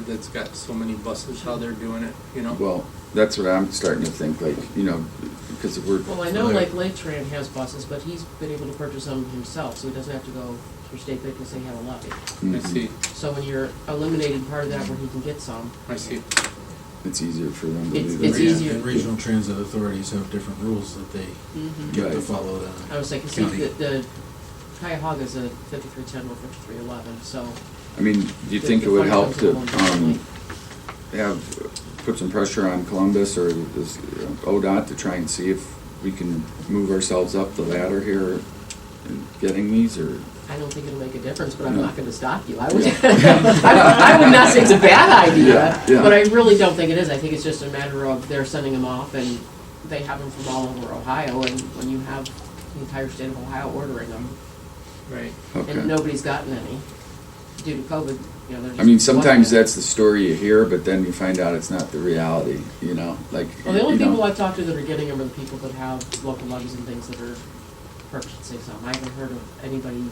that's got so many buses, how they're doing it, you know? Well, that's what I'm starting to think, like, you know, because we're. Well, I know like Lake Tran has buses, but he's been able to purchase them himself, so he doesn't have to go through state bid because they have a levy. I see, So when you're eliminating part of that where he can get some, I see. It's easier for them to It's- do it's that. easier. And regional transit authorities have different rules that they get to Right. follow than. I was like, see, County. the Cuyahoga's a 5310 or 5311, so. I mean, do you the- think the it would fund help comes to, along differently. put some pressure on Columbus or this ODOT to try and see if we can move ourselves up the ladder here in getting these, or? I don't think it'll make a difference, but I'm No. not gonna stop you. I would, I would not say it's a bad idea, Yeah. but I really don't think it is. I think it's just a matter of they're sending them off and they have them from all over Ohio, and when you have the entire state of Ohio ordering them, Right. and Okay. nobody's gotten any due to COVID, you know, there's. I mean, sometimes that's the story you hear, but then you find out it's not the reality, you know, like. Well, the only you know. people I've talked to that are getting them are the people that have local levies and things that are purchasing some. I haven't heard of anybody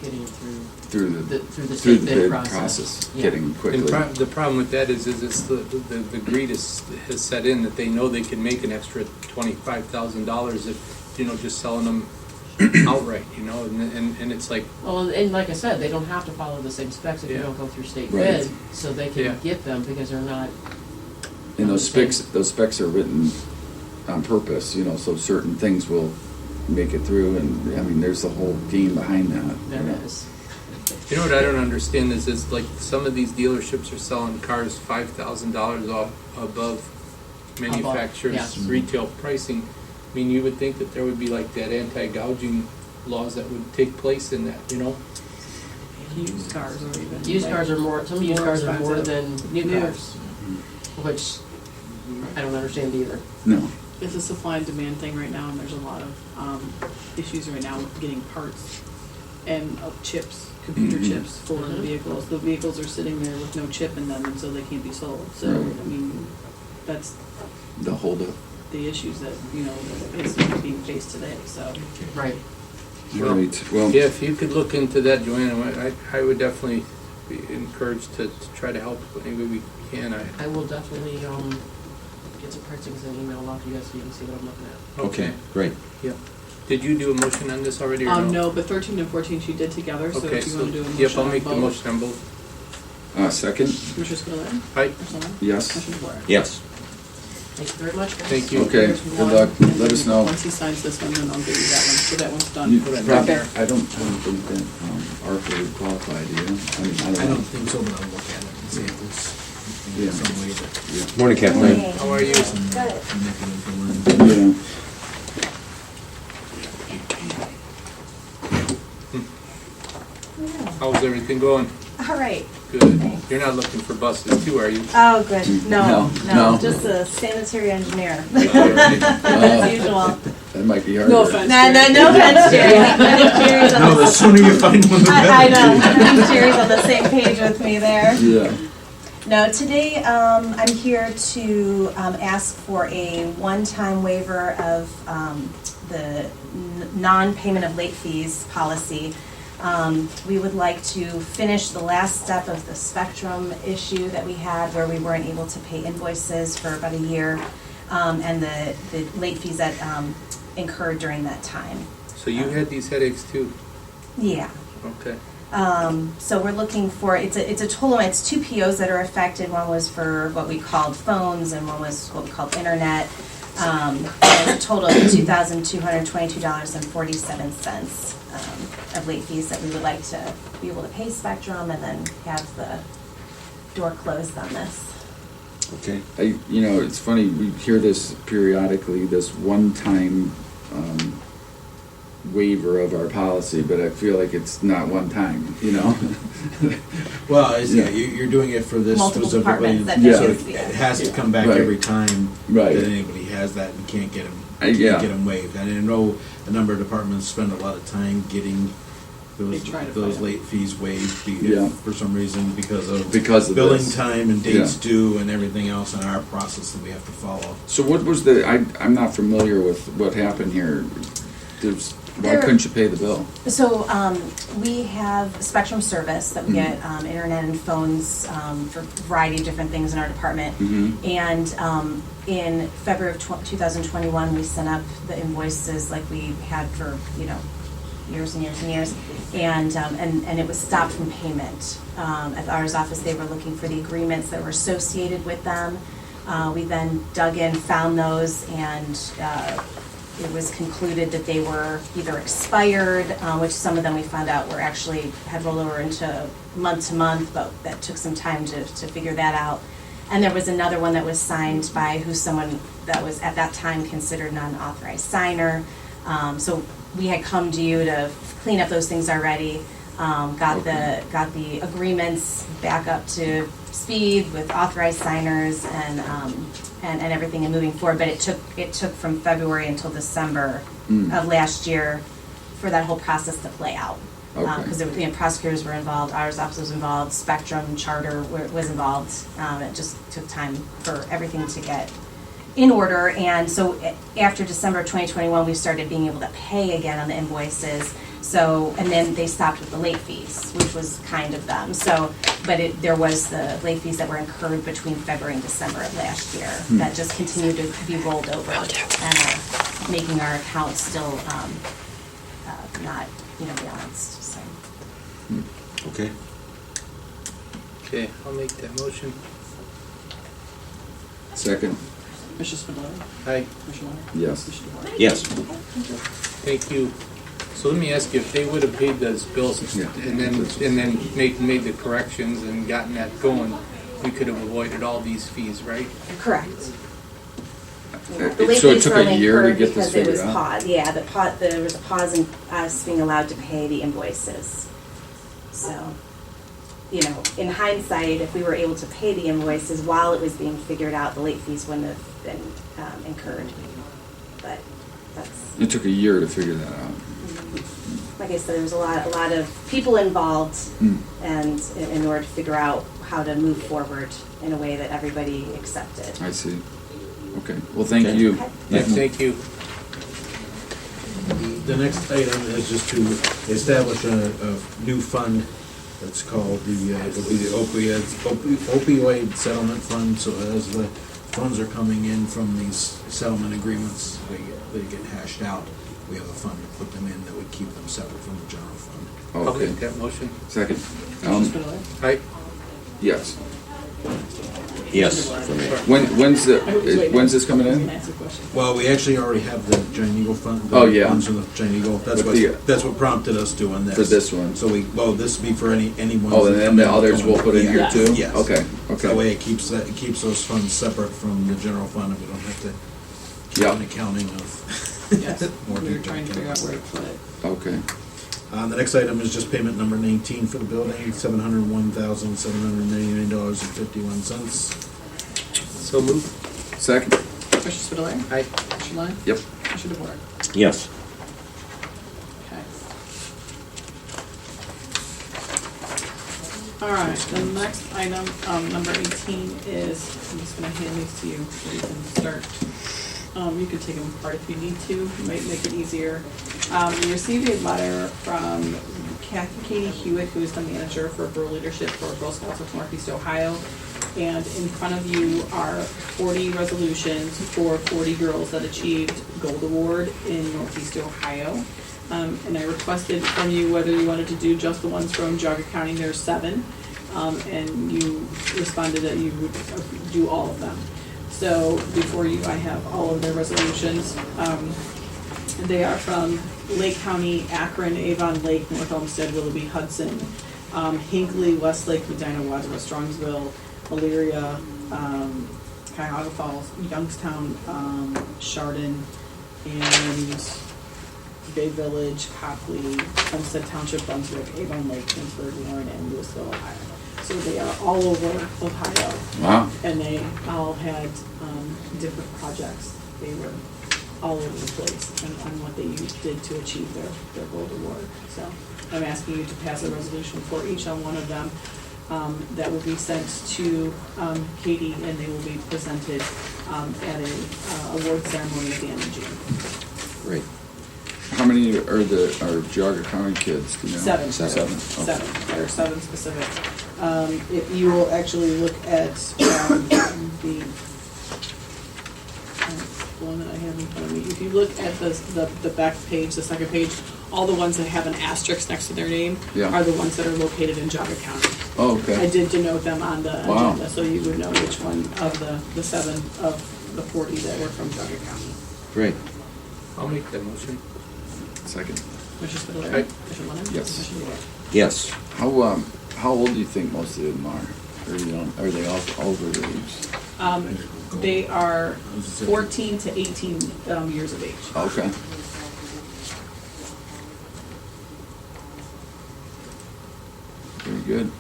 getting it through Through the through state the bid bid process. Yeah. getting And quickly. the problem with that is it's the greed has set in that they know they can make an extra $25,000 if, you know, just selling them outright, you know, and it's like, Well, and like I said, they don't have to follow the same specs if you Yeah. don't go through state Right. bid, so they Yeah. can get them because they're not. And those specs are written on purpose, you know, so certain things will make it through, and, I mean, there's the whole game behind that. There you know. is. you know what I don't understand is like some of these dealerships are selling cars $5,000 off above manufacturer's yes. retail pricing. I mean, you would think that there would be like that anti-gouging laws that would take place in that, you know? Used cars or even. Used cars are more, some used cars are more than new New. cars, which I don't understand either. No. It's a supply and demand thing right now, and there's a lot of issues right now with getting parts and chips, computer chips for the vehicles. The vehicles are sitting there with no chip in them, and so they can't be sold. So, Right. I mean, that's The holdup. the issues that, you know, is being faced today, so. Right. Right, well, Yeah, if you could look into that, Joanna, I would definitely be encouraged to try to help any way we can. I will definitely, get some pricing and email them off to you guys so you can see what I'm looking at. Okay, great. Yep. Did you do a motion on this already or no? No, but 13 and 14 she did together, so Okay, if you so, want to do a motion yep, I'll on make the both. motion on both. second? Commissioner Spiller? Aye. Commissioner Lennon? Yes. Commissioner DeWark? Yes. Thank you very much, guys. Thank you. Okay, There's good one, luck. and Let then us know. Once he signs this one, then I'll give you that one, so that one's done. You Put it prob- there. I don't think that ARPA would qualify, do you? I mean, I I don't don't know. think so, but I'll look at it and see if there's Yeah. some way that Morning, Kathleen. How are you? manipulative or Yeah. How's everything going? All right. Good. You're not looking for buses too, are you? Oh, good. No, No. just a sanitary engineer. Alright. As usual. That might be harder. No offense. No offense, Jerry. I think Jerry's on No, the the, sooner you find one, the better. I know. I think Jerry's on the same page with me there. Yeah. No, today I'm here to ask for a one-time waiver of the non-payment of late fees policy. We would like to finish the last step of the Spectrum issue that we had where we weren't able to pay invoices for about a year, and the late fees that incurred during that time. So you had these headaches too? Yeah. Okay. So we're looking for, it's a total, it's two POs that are affected. One was for what we called phones and one was what we called internet. And a total of $2,222.47 of late fees that we would like to be able to pay Spectrum and then have the door closed on this. Okay. It's funny, we hear this periodically, this one-time waiver of our policy, but I feel like it's not one time, Well, you're doing it for this Multiple specifically. departments that Yeah. So just- it has to come back Right. every time Right. that anybody has that and can't get them, Yeah. waived. And I know a number of departments spend a lot of time getting They try to those fight late fees waived Yeah. for some reason because of billing this. time and dates Yeah. due and everything else in our process that we have to follow. So what was I'm not familiar with what happened here. Why There- couldn't you pay the bill? So we have Spectrum service that we get internet and phones for a variety of different things in our department. And in February of 2021, we sent up the invoices like we had for years and years and years, and it was stopped from payment. At the auditor's office, they were looking for the agreements that were associated with them. We then dug in, found those, and it was concluded that they were either expired, which some of them we found out were actually had rolled over into month to month, but that took some time to figure that out. And there was another one that was signed by someone that was at that time considered not an authorized signer. So we had come to you to clean up those things already. Got the agreements back up to speed with authorized signers and everything and moving forward. But it took from February until December of last year for that whole process to play out. Because prosecutors were involved, auditor's office was involved, Spectrum Charter was involved. It just took time for everything to get in order. And so after December of 2021, we started being able to pay again on the invoices. So, and then they stopped with the late fees, which was kind of them. So, but there was the late fees that were incurred between February and December of last year that just continued to be rolled over and making our accounts still not, balanced. So. Okay. Okay, I'll make that motion. Second? Commissioner Spiller? Aye. Commissioner Lennon? Yes. Commissioner DeWark? Yes. Thank you. So let me ask you, if they would have paid those bills Yeah. and then made the corrections and gotten that going, we could have avoided all these fees, right? Correct. The late So it fees took were a only year to incurred get this because it was figured out? paused. Yeah, there was a pause in us being allowed to pay the invoices. So, you know, in hindsight, if we were able to pay the invoices while it was being figured out, the late fees wouldn't have been incurred. But that's, It took a year to figure that out. like I said, there was a lot of people involved, and in order to figure out how to move forward in a way that everybody accepted. I see. Okay, well, thank Okay. you. Okay. Yeah, thank you. The next item is just to establish a new fund that's called the opioid settlement fund. So as the funds are coming in from these settlement agreements, they get hashed out. We have a fund to put them in that would keep them separate from the general fund. I'll Okay, make that motion. second. Commissioner Spudler. Aye. Yes. Yes, for me. When's this coming Can I in? ask a question? Well, we actually already have the Giant Eagle fund. Oh, yeah. Funds from the Giant Eagle. But That's what prompted us doing this. For this one? So this would be for any ones. Oh, and that then come the in others going- we'll put in here Yeah. too? Yes. Okay, That okay. way it keeps those funds separate from the general fund, and we don't have to keep Yeah. an accounting of. Yes, more we were detailed trying to figure out where to put it. Okay. The next item is just payment number 19 for the building, $701,799.51. So moved. Second. Commissioner Spudler. Aye. Commissioner Lund. Yep. Commissioner DeBoer. Yes. Okay. All right, the next item, number 18 is, I'm just gonna hand these to you so you can start. You can take them apart if you need to, it might make it easier. We received a letter from Katie Hewitt, who is the manager for Girl Leadership for Girl Scouts of Northeast Ohio. And in front of you are 40 resolutions for 40 girls that achieved Gold Award in Northeast Ohio. And I requested from you whether you wanted to do just the ones from Jugger County. There's 7, and you responded that you would do all of them. So before you, I have all of their resolutions. They are from Lake County, Akron, Avon Lake, North Olmsted, Willoughby, Hudson, Hinckley, Westlake, Medina, Wadsworth, Strongsville, Elyria, Cuyahoga Falls, Youngstown, Chardon, and Bay Village, Copley, Homestead Township, Brunswick, Avon Lake, Kingsburg, Warren, and Louisville, Ohio. So they are all over Ohio. Wow. And they all had different projects. They were all over the place on what they did to achieve their gold award. So I'm asking you to pass a resolution for each on one of them. That will be sent to Katie, and they will be presented at a award ceremony at the end of June. Great. How many are Jugger County kids, do you know? 7. 7. Okay. 7. There are 7 specific. If you will actually look at the one that I have in front of me, if you look at the back page, the second page, all the ones that have an asterisk next to their name Yeah. are the ones that are located in Jugger County. Oh, I okay. did denote them on the Wow. agenda, so you would know which one of the 7 of the 40 that were from Jugger County. Great. I'll make that motion. Second. Commissioner Spudler. Aye. Commissioner Lennon. Yes. Commissioner DeBoer. Yes. How old do you think most of them are? Or are they all over the age? They are 14 to 18 years of age. Okay. Very good.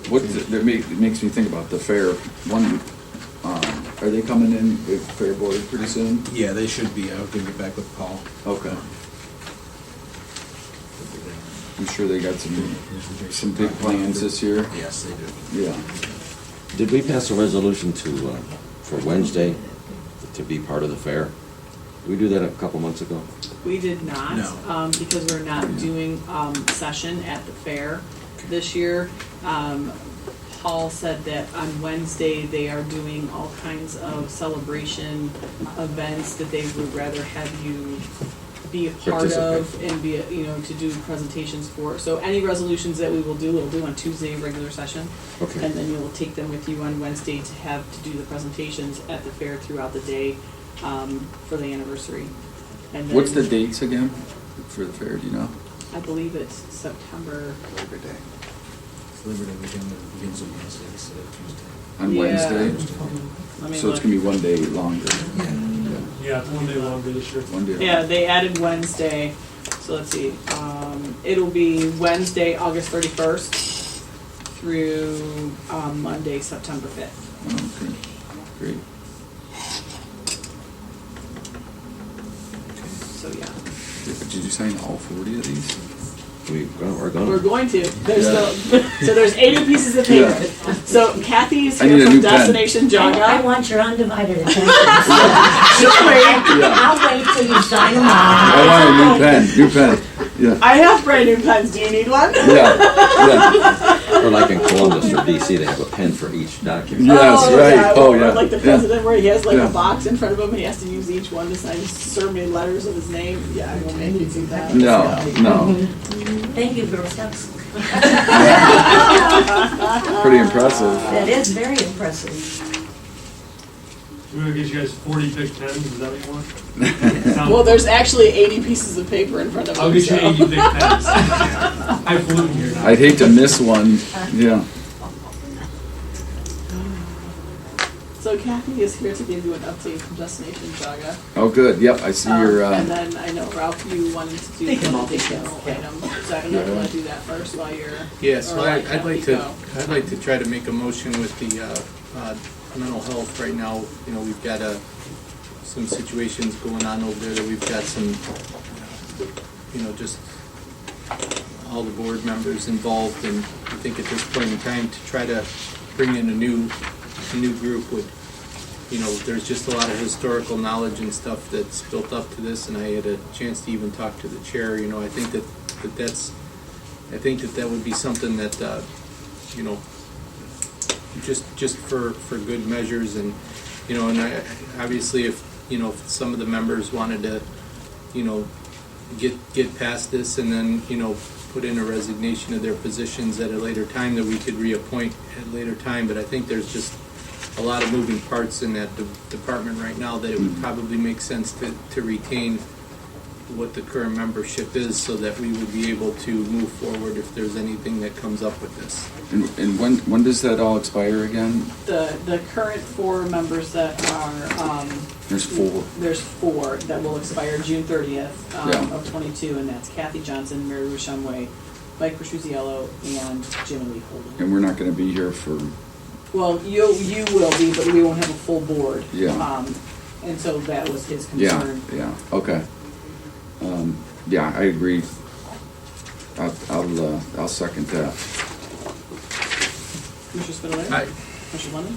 It makes me think about the fair. Are they coming in with fair board pretty soon? Yeah, they should be. I'll get back with Paul. Okay. I'm sure they got some big plans this year. Yes, they do. Yeah. Did we pass a resolution for Wednesday to be part of the fair? Did we do that a couple months ago? We did not, No. because we're not doing session at the fair this year. Paul said that on Wednesday, they are doing all kinds of celebration events that they would rather have you be a part of and be, to do presentations for. So any resolutions that we will do, we'll do on Tuesday, regular session. Okay. And then you'll take them with you on Wednesday to do the presentations at the fair throughout the day for the anniversary. And then, What's the dates again for the fair? Do you know? I believe it's September. Labor Day. Labor Day weekend begins on Wednesday instead of Tuesday. On Yeah. Wednesday? Let me So it's look. gonna be one day longer. Yeah, it's 1 day longer this year. One day. Yeah, they added Wednesday, so let's see, it'll be Wednesday, August 31st through, Monday, September 5th. Okay, great. So, yeah. Did you sign all 40 of these? We're We're gonna. going to. There's Yeah. so there's 80 pieces of paper. Yeah. So Kathy's I here need a from new pen. Destination I Jugger. want your undivided attention. She'll wait. I'll wait till you sign them all. I want a new pen, yeah, I have brand new pens. Do you need one? yeah. Or like in Columbus or DC, they have a pen for each document. Yes, right. Yeah, Oh, or yeah. like the Yeah. president where he has like Yeah. a box in front of him and he has to use each one to sign so many letters of his name. Yeah, I won't make you do that. No, no. Thank you, Girl Scouts. Pretty impressive. That is very impressive. We're gonna get you guys 40 big pens, is that what you want? Well, there's actually 80 pieces of paper in front of him. I'll get you so. 80 big pens. I flew in here now. I'd hate to miss one, yeah. So Kathy is here to give you an update from Destination Jugger. Oh, good, yep, I see your, And then I know, Ralph, you wanted to do the multi-channel item, so I don't know if you want to do that first while you're. Yeah, so or let I'd like Kathy to, go. I'd like to try to make a motion with the, mental health right now. You know, we've got, some situations going on over there that we've got some, you know, just all the board members involved, and I think at this point in time to try to bring in a new group would, you know, there's just a lot of historical knowledge and stuff that's built up to this, and I had a chance to even talk to the chair. You know, I think that would be something that, you know, just for good measures, and, you know, and obviously if, you know, if some of the members wanted to, you know, get past this and then, you know, put in a resignation of their positions at a later time that we could reappoint at a later time, but I think there's just a lot of moving parts in that department right now that it would probably make sense to retain what the current membership is so that we would be able to move forward if there's anything that comes up with this. and when does that all expire again? The current 4 members that are, There's 4. there's 4 that will expire June 30th Yeah. of 22, and that's Kathy Johnson, Mary Rushamway, Mike Petruzziello, and Jim Lee Holden. And we're not gonna be here for, Well, you will be, but we won't have a full board. Yeah. And so that was his yeah, concern. yeah, okay. Yeah, I agree. I'll second that. Commissioner Spudler? Aye. Commissioner Lennon?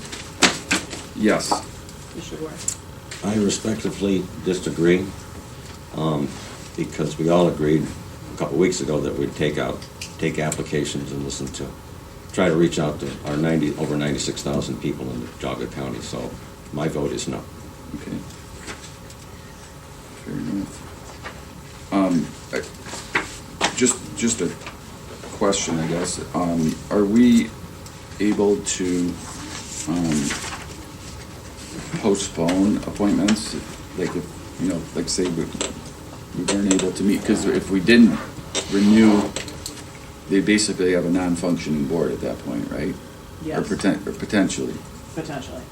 Yes. Commissioner Ware? I respectfully disagree, because we all agreed a couple weeks ago that we'd take applications and try to reach out to our over 96,000 people in Jogga County, so my vote is no. Okay. Fair enough. Just a question, I guess. Are we able to postpone appointments? Like if, you know, like say we weren't able to meet, because if we didn't renew, they basically have a non-functioning board at that point, right? Yes. Or potentially. Potentially.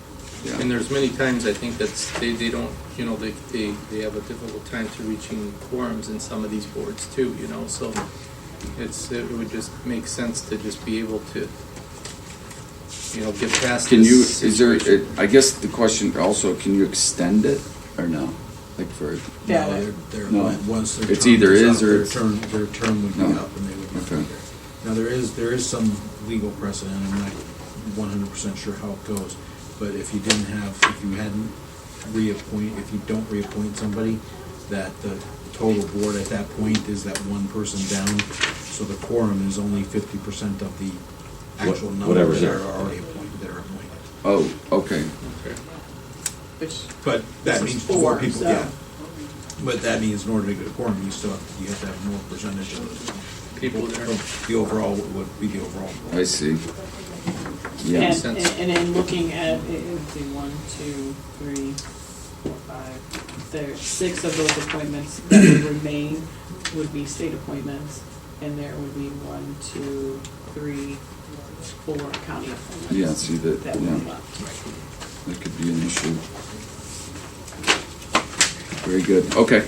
Yeah. And there's many times I think they don't, you know, they have a difficult time to reaching quorums in some of these boards too, you know, so it would just make sense to just be able to, you know, get past Can this you, situation. I guess the question also, can you extend it or no? Like for, Yeah. No, they're, No. once their It's term either is is up, or their it's- their term would be No. up and they would be Okay. there. Now, there is some legal precedent, I'm not 100% sure how it goes, but if you hadn't if you don't reappoint somebody, that the total board at that point is that one person down, so the quorum is only 50% of the actual number Whatever's that are there. already appointed, that are appointed. oh, okay. Which But that This is means 4, more people, so- yeah. But that means in order to get a quorum, you have to have more percentage of People there. the overall, would be the overall. I see. Yeah. Makes and sense. in looking at, let's see, 1, 2, 3, 4, 5, there's 6 of those appointments that would remain would be state appointments, and there would be 1, 2, 3, for county appointments. Yeah, see that, That we yeah. left. That could be an issue. Very good, okay.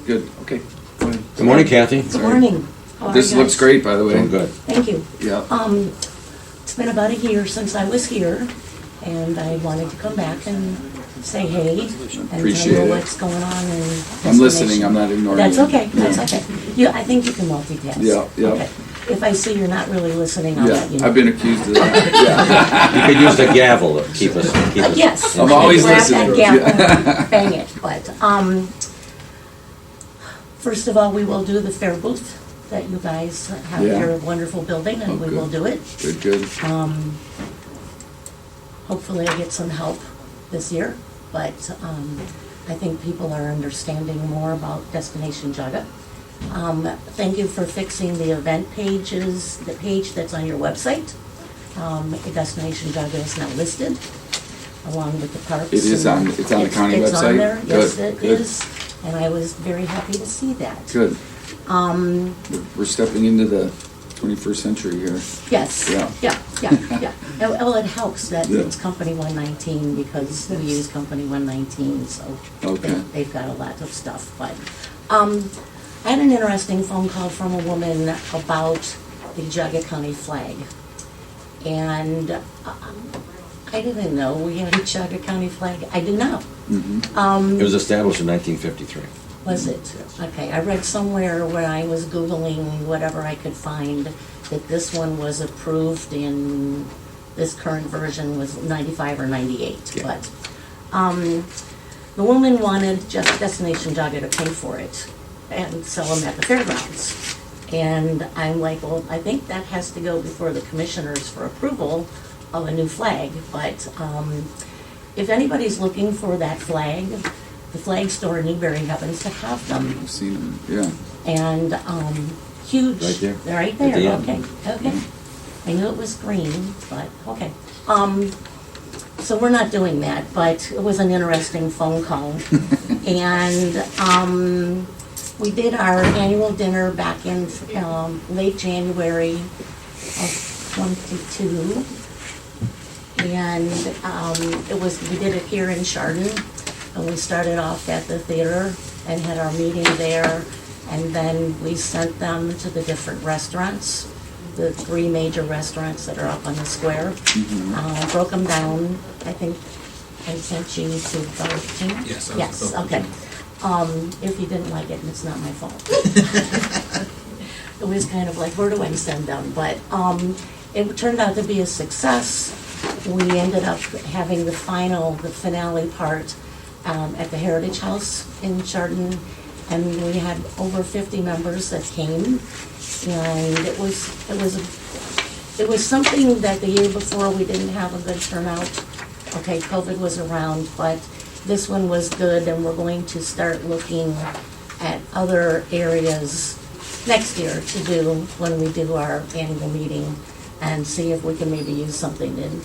Good, okay. Go ahead. Good morning, Kathy. Good morning. How are This you looks guys? great, by the way. Doing good. Thank you. Yeah. It's been about a year since I was here, and I wanted to come back and say hey, and Appreciate tell you it. what's going on in I'm listening, Destination. I'm not ignoring That's you. okay, that's Yeah. okay. You, I think you can multitask. Yeah, yeah. Okay. If I see you're not really listening, I'll let you Yeah, know. I've been accused of that, You could use the gavel to keep us. Yes. I'm always Grab listening. that gavel and bang it, but, first of all, we will do the fair booth that you guys have Yeah. your wonderful building, and Oh, we good. will do it. yeah. Good. Hopefully I get some help this year, but I think people are understanding more about Destination Jugger. Thank you for fixing the event pages, the page that's on your website. Destination Jugger is now listed, along with the parks. It is and on- it's on the county It's on website? there, yes, Good, it good. is, and I was very happy to see that. Good. Um, We're stepping into the 21st century here. Yes. Yeah. Yeah. Well, it helps that Yeah. it's Company 119 because we use Company 119, so Okay. they've got a lot of stuff. But I had an interesting phone call from a woman about the Jugger County flag. And I didn't know we had a Jugger County flag. I did not. It was established in 1953. Was it? Okay, I read somewhere when I was Googling whatever I could find that this one was approved in, this current version was 95 or 98. Yeah. But the woman wanted just Destination Jugger to pay for it and sell them at the fairgrounds. And I'm like, well, I think that has to go before the commissioners for approval of a new flag. But if anybody's looking for that flag, the flag store in Newberry happens to have them. I've seen them, yeah. And huge. Right there? They're right At there, the end. okay. I knew it was green, but, okay. So we're not doing that, but it was an interesting phone call. And we did our annual dinner back in late January of '22. And we did it here in Chardon. And we started off at the theater and had our meeting there. And then we sent them to the different restaurants, the 3 major restaurants that are up on the square. Broke them down. I think I sent you to both teams? Yes, I was Yes, both. okay. If you didn't like it, it's not my fault. It was kind of like, where do I send them? But it turned out to be a success. We ended up having the finale part at the Heritage House in Chardon, and we had over 50 members that came, and it was something that the year before we didn't have a good turnout. Okay, COVID was around, but this one was good, and we're going to start looking at other areas next year to do when we do our annual meeting, and see if we can maybe use something in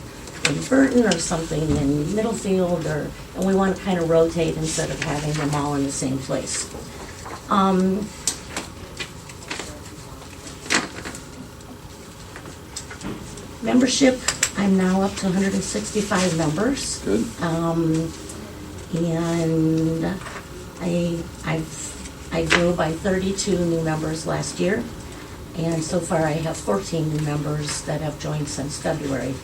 Burton or something in Middlefield, and we want to kind of rotate instead of having them all in the same place. Membership, I'm now up to 165 members. Good. And I grew by 32 new members last year, and so far I have 14 new members that have joined since February.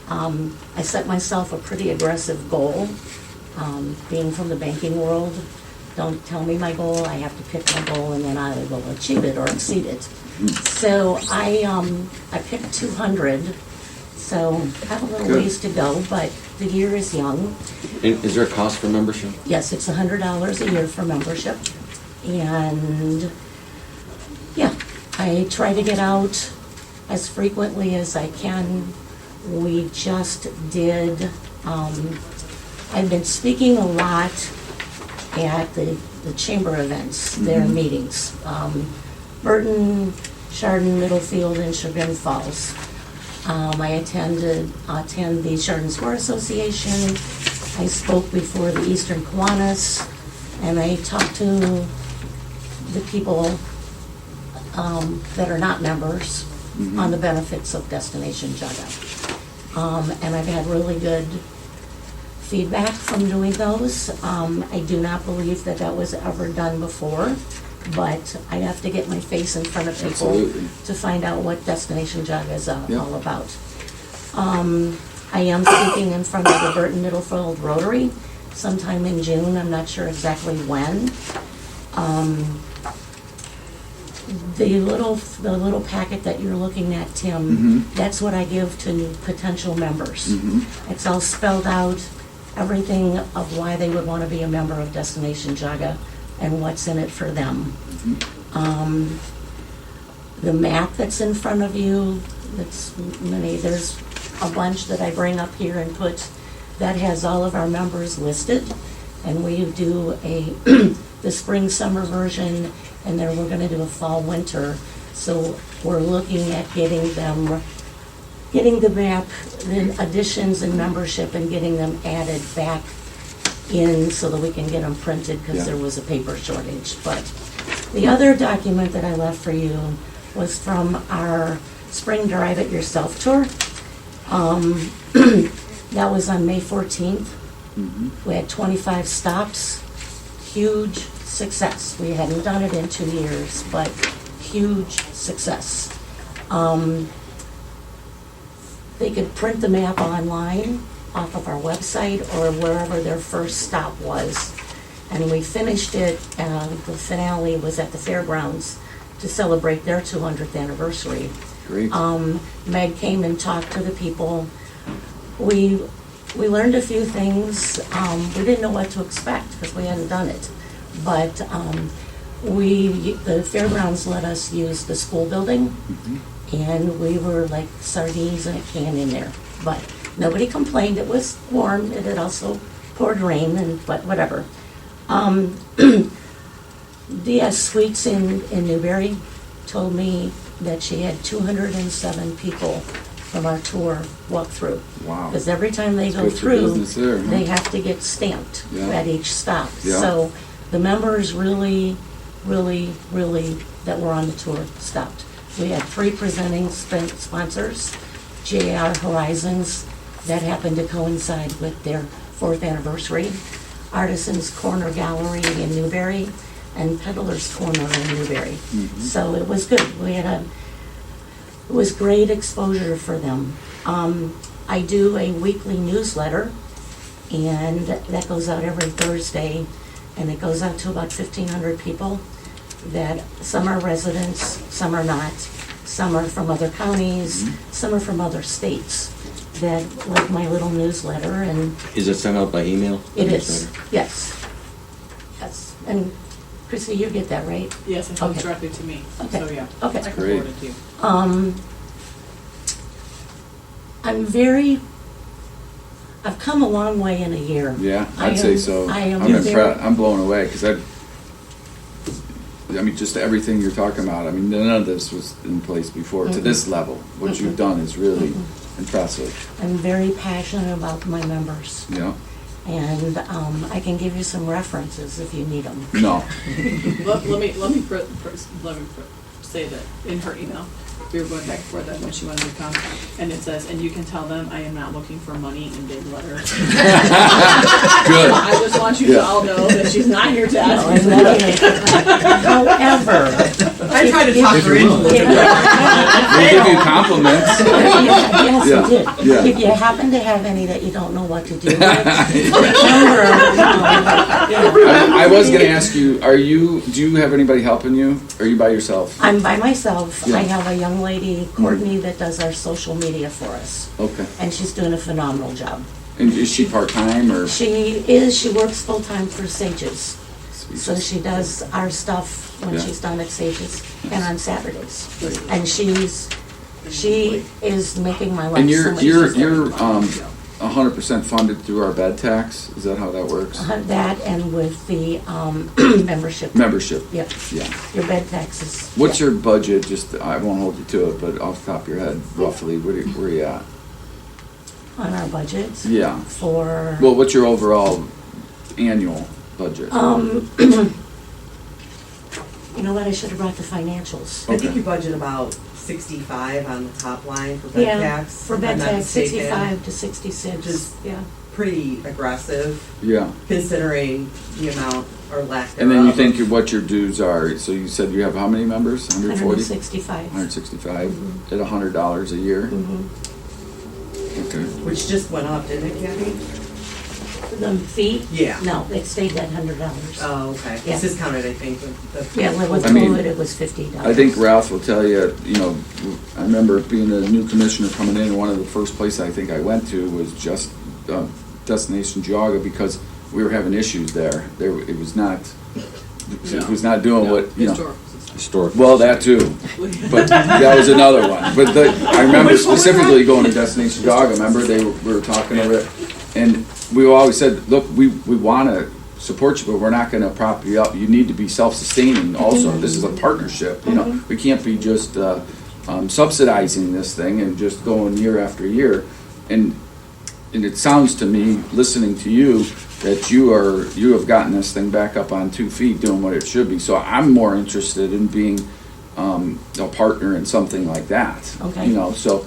I set myself a pretty aggressive goal. Being from the banking world, don't tell me my goal, I have to pick my goal and then I will achieve it or exceed it. So I picked 200, so I have a little Good. ways to go, but the year is young. And is there a cost for membership? Yes, it's $100 a year for membership. And, yeah, I try to get out as frequently as I can. We just did, I've been speaking a lot at the chamber events, their meetings. Burton, Chardon, Middlefield, and Chagrin Falls. I attend the Chardon Square Association. I spoke before the Eastern Kiwanis, and I talked to the people that are not members on the benefits of Destination Jugger. And I've had really good feedback from doing those. I do not believe that that was ever done before, but I have to get my face in front of people Absolutely. to find out what Destination Jugger is Yeah. all about. I am speaking in front of the Burton Middlefield Rotary sometime in June. I'm not sure exactly when. The little packet that you're looking at, Tim, that's what I give to new potential members. It's all spelled out, everything of why they would want to be a member of Destination Jugger and what's in it for them. The map that's in front of you, there's a bunch that I bring up here and put, that has all of our members listed. And we do the spring, summer version, and then we're gonna do a fall, winter. So we're looking at getting the map, the additions and membership, and getting them added back in so that we can get them printed, because there was a paper shortage. But the other document that I left for you was from our Spring Drive It Yourself tour. That was on May 14th. We had 25 stops, huge success. We hadn't done it in 2 years, but huge success. They could print the map online off of our website or wherever their first stop was. And we finished it, the finale was at the fairgrounds to celebrate their 200th anniversary. Great. Meg came and talked to the people. We learned a few things. We didn't know what to expect because we hadn't done it. But the fairgrounds let us use the school building, and we were like sardines in a can in there. But nobody complained. It was warm. It had also poured rain, but whatever. DS Sweets in Newberry told me that she had 207 people from our tour walk through. Wow. Because every time they go good for through, business there, huh? they have to get stamped at each stop. Yeah. So the members really that were on the tour stopped. We had 3 presenting sponsors, JR Horizons, that happened to coincide with their 4th anniversary, Artisans Corner Gallery in Newberry, and Peddler's Corner in Newberry. So it was good. It was great exposure for them. I do a weekly newsletter, and that goes out every Thursday, and it goes out to about 1,500 people. That some are residents, some are not, some are from other counties, some are from other states that like my little newsletter. And Is it sent out by email? it is, yes. And Chrissy, you get that, right? Yes, it comes Okay. directly to me. Okay. So, yeah. Okay. I can Great. forward it to you. I've come a long way in a year. Yeah, I I'd say am- so. I am I'm very- impressed. I'm blown away because I mean, just everything you're talking about. I mean, none of this was in place before to this level. What you've done is really impressive. I'm very passionate about my members, Yeah. and I can give you some references if you need them. No. Let me say that in her email, we were going back and forth on when she wanted to come, and it says, and you can tell them I am not looking for money in big letters. Good. I just want you to all know that she's not here to ask No, you for I'm not money. However, I tried to talk her into it. They give you compliments. Yes, Yeah, you did. yeah. If you happen to have any that you don't know what to do with, remember, I was going to ask you, do you have anybody helping you? Or are you by yourself? I'm by myself. Yeah. I have a young lady, Courtney, that does our social media for us, Okay. and she's doing a phenomenal job. And is she part-time or? She works full-time for Sages. So she does our stuff when Yeah. she's done at Sages and on Saturdays. And she is making my life And so much you're easier. 100% funded through our bed tax? Is that how that works? That and with the membership. Membership? Yep. Yeah. Your bed taxes. What's your budget? Just, I won't hold you to it, but off the top of your head, roughly, where are you at? On our budget. Yeah. For. Well, what's your overall annual budget? You know what, I should have brought the financials. I think you budget about 65 on the top line for bed Yeah, tax. for if bed I'm not tax, mistaken. 65 to 66, Just yeah. Pretty aggressive, Yeah. considering the amount or lack thereof. And then you think of what your dues are, so you said you have how many members? 140? 165. 165 Mhm. at $100 a year? Mhm. Okay. Which just went up, didn't it, Kathy? The fee? Yeah. No, it stayed at $100. Oh, okay. Yeah. It's discounted, I think, with the. Yeah, when it was I mean, COVID, it was $50. I think Ralph will tell you, you know, I remember being a new commissioner coming in, one of the first places I think I went to was just Destination Jugger, because we were having issues there. It was not doing what, you know. Historic. Well, that too, but that was another one. But I remember specifically going to Destination Jugger. Remember, we were talking over it, and we always said, look, we want to support you, but we're not going to prop you up. You need to be self-sustaining also. This is a partnership, you know. We can't be just subsidizing this thing and just going year after year. And it sounds to me, listening to you, that you have gotten this thing back up on 2 feet, doing what it should be. So I'm more interested in being a partner in something like that. Okay. You know, so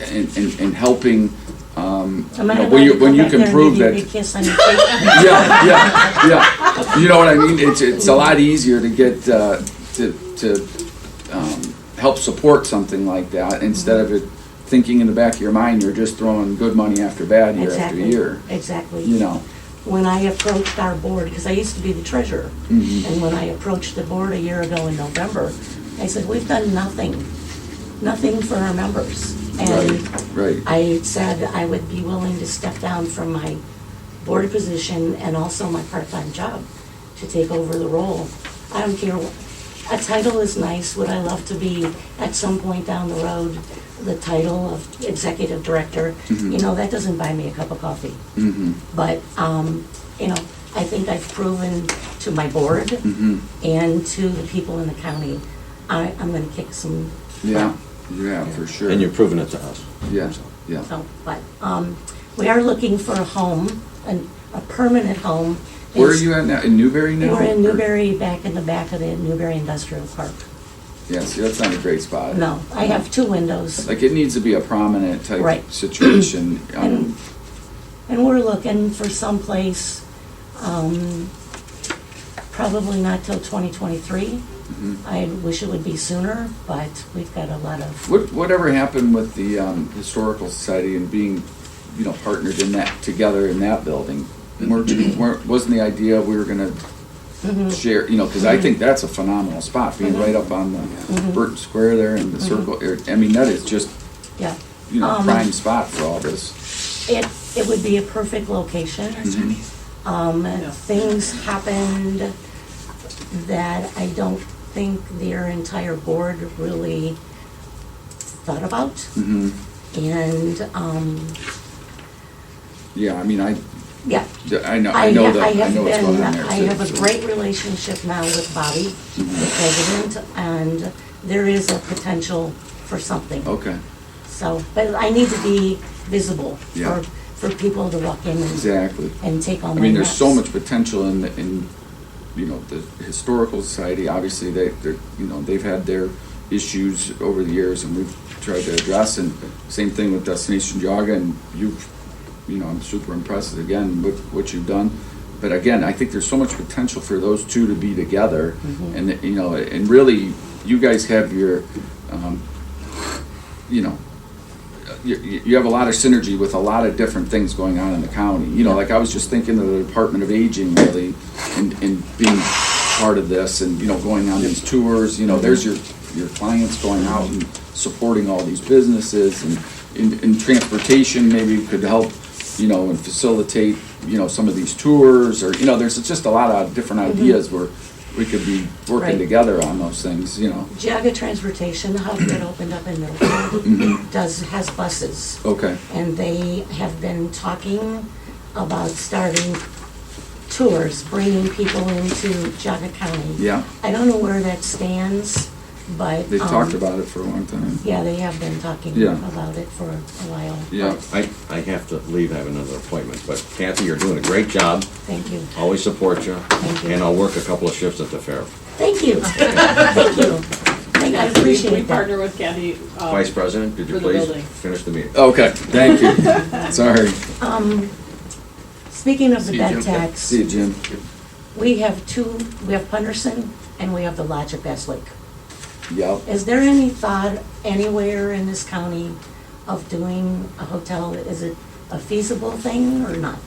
and helping. Am You I know, allowed when to come you back can there and prove give that. you a big kiss on your cheek? Yeah. You know what I mean? It's a lot easier to get to help support something like that instead of it thinking in the back of your mind you're just throwing good money after bad year after year. Exactly. You know. When I approached our board, because I used to be the treasurer, and when I approached the board a year ago in November, I said, we've done nothing for our members. And Right. I said I would be willing to step down from my board position and also my part-time job to take over the role. I don't care, a title is nice. Would I love to be, at some point down the road, the title of executive director? You know, that doesn't buy me a cup of coffee. But, you know, I think I've proven to my board and to the people in the county, I'm gonna kick some. Yeah, for sure. And you're proving it to us. Yeah. So, but, we are looking for a home, a permanent home. Where are you at now? In Newberry now? We're in Newberry, back in the back of the Newberry Industrial Park. Yeah, see, that's not a great spot. No, I have 2 windows. Like, it needs to be a prominent type Right. situation. And we're looking for someplace, probably not till 2023. I wish it would be sooner, but we've got a lot of. Whatever happened with the Historical Society and being, you know, partnered in that, together in that building? Wasn't the idea we were gonna share, you know, because I think that's a phenomenal spot, being right up on the Burton Square there and the circle. I mean, that is just, Yeah. you know, prime spot for all this. It would be a perfect location. Things happened that I don't think their entire board really thought about. And, Yeah, I mean, yeah. I know what's going on there. I have a great relationship now with Bobby, the president, and there is a potential for something. Okay. So, but I need to be visible Yeah. for people to walk in Exactly. and take all my I mean, there's notes. so much potential in you know, the Historical Society. Obviously, they're you know, they've had their issues over the years, and we've tried to address. And same thing with Destination Jugger, and you know, I'm super impressed again with what you've done. But again, I think there's so much potential for those two to be together, and you know, and really, you guys have your, you know. You have a lot of synergy with a lot of different things going on in the county. You know, like I was just thinking of the Department of Aging really, and being part of this, and you know, going on these tours. You know, there's your clients going out and supporting all these businesses, and in transportation maybe could help, you know, and facilitate, you know, some of these tours, or you know, there's just a lot of different ideas where we could be working together on those things, you know. Jugger Transportation, the hub that opened up in Middlefield, has buses. Okay. And they have been talking about starting tours, bringing people into Jugger County. Yeah. I don't know where that stands. but. They've talked about it for a long time. Yeah, they have been talking Yeah. about it for a while. Yeah. I have to leave, I have another appointment, but Kathy, you're doing a great job. Thank you. Always support you. Thank you. And I'll work a couple of shifts at the fair. Thank you. Thank you. I We appreciate partner that. with Kathy. Vice President, could you for the please building. finish the meeting? Okay, thank you. Sorry. Speaking of the See you, bed Jim. tax, See you, Jim. we have Punderson and we have the Lodge at Bass Lake. Yep. Is there any thought anywhere in this county of doing a hotel? Is it a feasible thing or not?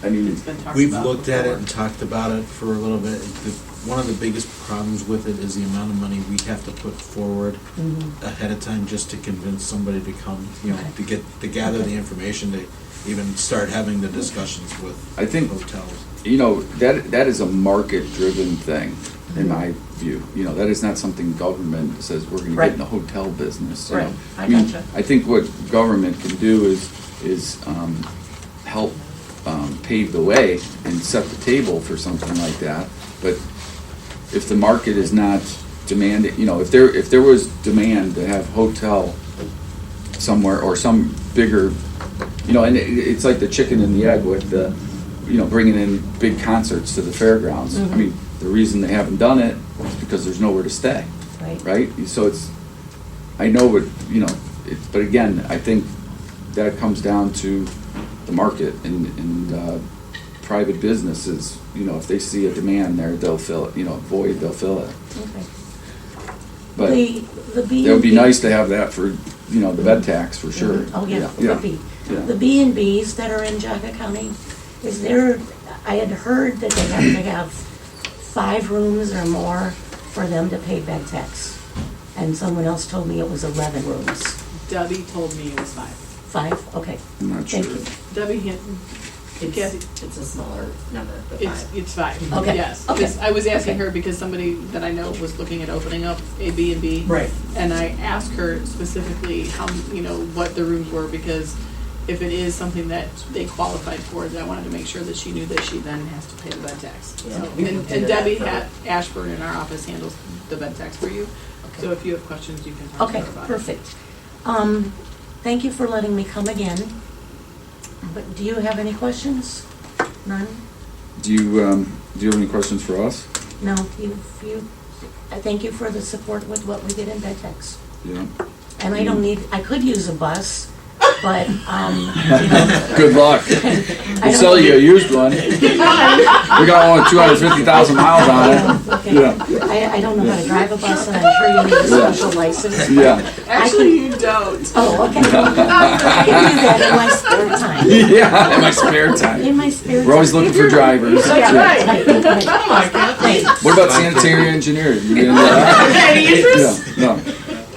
I mean, It's been talked We've about looked at it before. and talked about it for a little bit. One of the biggest problems with it is the amount of money we have to put forward ahead of time just to convince somebody to come, Okay. to gather the information to even start having the discussions with I think- hotels. that is a market-driven thing, in my view. That is not something government says we're gonna Right. get in the hotel business. Right. I mean, gotcha. I think what government can do is help pave the way and set the table for something like that. But if the market is not demanding, if there was demand to have hotel somewhere or some bigger, and it's like the chicken and the egg with the, bringing in big concerts to the fairgrounds. I mean, the reason they haven't done it is because there's nowhere to stay, right? So I know what, but again, I think that comes down to the market and private businesses, if they see a demand there, they'll fill it, void, they'll fill it. Okay. But The B&B. it would be nice to have that for, the bed tax, for sure. Oh, yeah, Yeah. the B. Yeah. The B&Bs that are in Jugger County, I had heard that they have to have 5 rooms or more for them to pay bed tax. And someone else told me it was 11 rooms. Debbie told me it was 5. 5? Okay. I'm not sure. Thank you. Debbie Hinton, Kathy, It's a smaller number, but it's 5. Okay. Yes. Okay. Because I was asking Okay. her because somebody that I know was looking at opening up a B&B. Right. And I asked her specifically how, what the rooms were, because if it is something that they qualified for, then I wanted to make sure that she knew that she then has to pay the bed tax. Yeah, So, we and did Debbie that at Ashburn in our office handles the bed tax for you. So if you have questions, you can talk to Okay, her about it. perfect. Thank you for letting me come again. But do you have any questions? None? Do you have any questions for us? No, I thank you for the support with what we did in bed tax. Yeah. And I could use a bus, but, Good luck. We'll sell you a used one. We got one with 250,000 miles on it. Okay. Yeah. I don't know how to drive a bus, and I'm sure you need a special license. Yeah. Actually, you don't. Oh, okay. I can do that in my spare time. Yeah, in my spare time. In my spare time. We're always looking for drivers. Yeah, Yeah. right. What about sanitary engineering? You into that? Any interest? Yeah.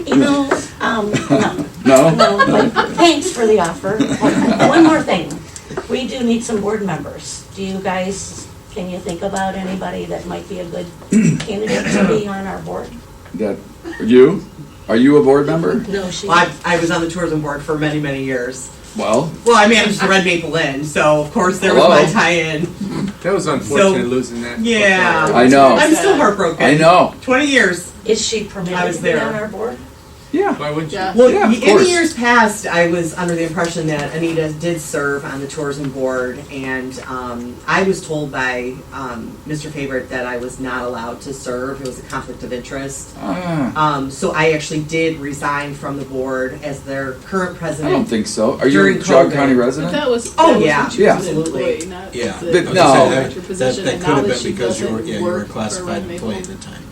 You know, no. No? No, but thanks for the offer. One more thing, we do need some board members. Can you think about anybody that might be a good candidate to be on our board? You? Are you a board member? No, she. Well, I was on the tourism board for many, many years. Well, I managed the Red Maple Inn, so of course there was Hello. my tie-in. That was unfortunate losing that. Yeah. I know. I'm still heartbroken. I know. 20 years. Is she permitted I was to be there. on our board? Yeah. Why wouldn't you? Yeah. Well, Yeah, of in course. the years past, I was under the impression that Anita did serve on the tourism board, and I was told by Mr. Favorite that I was not allowed to serve. It was a conflict of interest. So I actually did resign from the board as their current I president. don't think so. Are you a During Jug COVID. County But resident? that was, Oh, that was yeah. when she Yeah. was an Absolutely. employee, not Yeah. the But no. director position. That And could now have that been she because you were doesn't a work for classified Red Maple. employee at the time.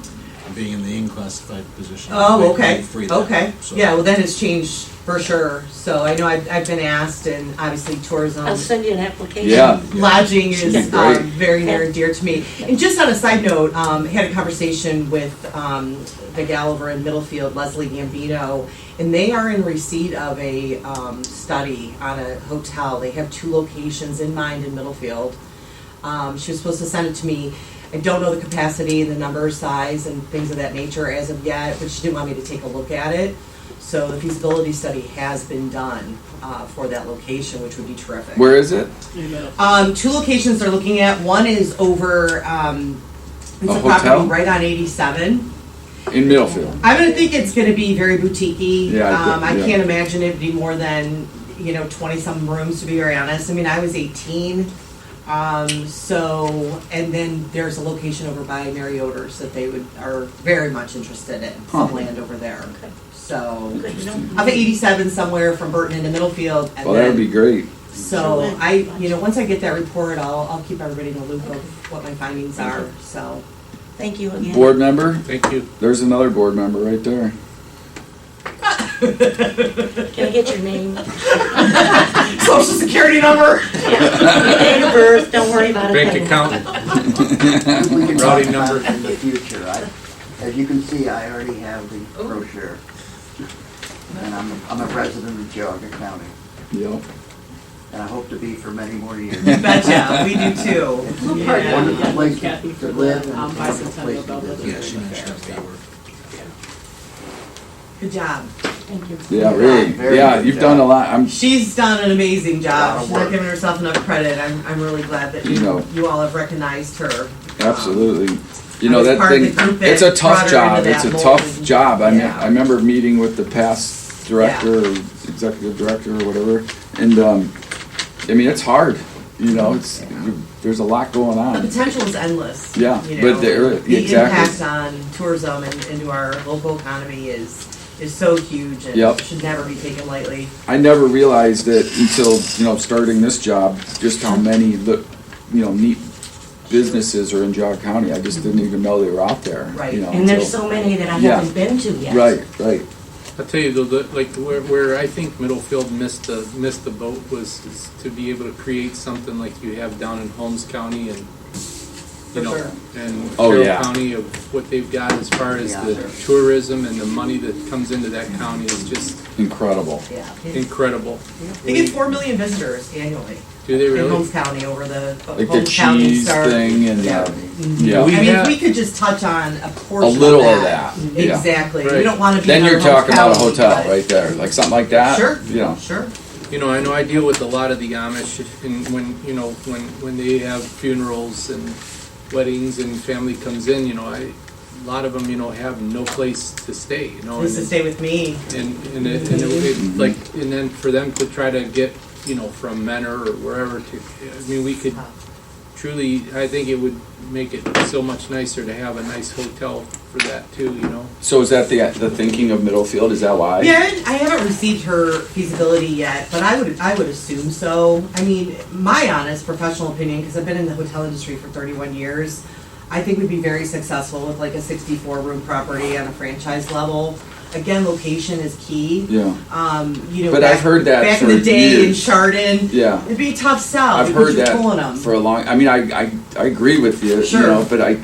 Being in the unclassified position. Oh, made okay. free that, Okay. so. Yeah, well, then it's changed for sure. So I know I've been asked, and obviously tourism. I'll send you an application. Yeah. Lodging She'd is be great. very near and dear to me. And just on a side note, had a conversation with the gal over in Middlefield, Leslie Gambino, and they are in receipt of a study on a hotel. They have 2 locations in mind in Middlefield. She was supposed to send it to me. I don't know the capacity and the number, size, and things of that nature as of yet, but she did want me to take a look at it. So the feasibility study has been done for that location, which would be terrific. Where is it? 2 locations they're looking at. One is over, it's A a property hotel? right on 87. In Middlefield. I'm gonna think it's gonna be very boutique-y. Yeah, I yeah. can't imagine it'd be more than, 20-some rooms, to be very honest. I mean, I was 18, and then there's a location over by Mariota's that they are very much interested in, some land over there. So, up at 87 somewhere from Burton into Middlefield. And Well, that would be great. So once I get that report, I'll keep everybody in the loop of what my findings are, so. Thank you again. Board member? Thank you. There's another board member right there. Can I get your name? Social security number. Date of birth, don't worry about it. Bank account. We can talk Routing about number. it in the future. As you can see, I already have the brochure. And I'm a resident of Jugger County, Yep. and I hope to be for many more years. You betcha, we do too. Wonderful place Kathy to live and Bicentennial wonderful place to Belleville. visit. Good job. Thank you. Yeah, really. Very Yeah, good you've job. done a lot. She's done an amazing Lot job. of She's not work. giving herself enough credit. I'm really glad that you all have recognized her. Absolutely. You I know, was that part of thing, the group that it's a brought tough her job. into It's a that tough mold. job. I Yeah. remember meeting with the past director or executive director or whatever. And, I mean, it's hard. You know, there's a lot going The on. potential is endless. Yeah, you but know. there- the exactly. impact on tourism and into our local economy is so huge and Yep. should never be taken lightly. I never realized it until, starting this job, just how many, neat businesses are in Jogga County. I just didn't even know they were out there. Right. And there's so many that I Yeah. haven't been to yet. Right, right. I'll tell you though, where I think Middlefield missed the boat was to be able to create something like you have down in Holmes County and For sure. and Oh, Carroll yeah. County of what they've got as far as Yeah. the tourism and the money that comes into that county is just Incredible. Yeah. incredible. They get 4 million visitors annually Do they in really? Holmes County over the Like the Holmes County cheese Star. thing and, Yeah. yeah. We I mean, have- if we could just touch on a A portion little of of that. that, yeah. Exactly. We Right. don't want to be Then in you're Holmes talking about a County, hotel but- right there, like something like that. Sure. You know. Sure. I know I deal with a lot of the Amish, and when they have funerals and weddings and family comes in, a lot of them, have no place to stay, Please to stay with me. and then for them to try to get, from Menor or wherever we could truly, I think it would make it so much nicer to have a nice hotel for that too, So is that the thinking of Middlefield? Is that why? Yeah, I haven't received her feasibility yet, but I would assume so. I mean, my honest professional opinion, because I've been in the hotel industry for 31 years, I think we'd be very successful with like a 64-room property on a franchise level. Again, location is key. Yeah. But I've heard that back for in the day years. in Chardon. Yeah. It'd be a tough sell. I've because heard you're that pulling them. for a long. I mean, I agree with you. Sure. But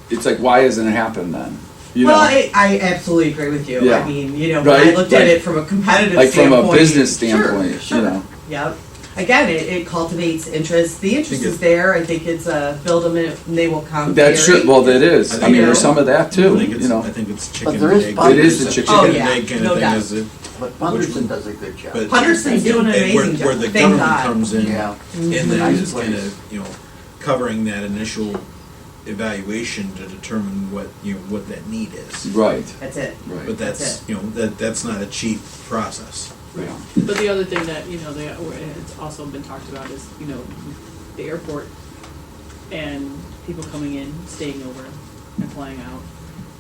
it's like, why hasn't it happened then? Well, I absolutely agree with you. Yeah. I mean, when I Right? looked at Like- it from a competitive like from standpoint. a business standpoint, Sure. Yep. Again, it cultivates interest. The interest is there. I think it's build them and they will come. That should. Well, that is. I mean, there's know. some of that too. I think it's, You know. I think it's But chicken there and is egg. fun. It is the chicken. Oh, and yeah. egg kind No of thing. doubt. Is it? But Punderson does a good job. But Punderson's doing an amazing job. Where the Thank government God. comes in, Yeah. and then Nice is kind place. of, covering that initial evaluation to determine what that need is. Right. That's it. Right. But that's, that's not a cheap process. Yeah. But the other thing that, it's also been talked about is, the airport and people coming in, staying over and flying out.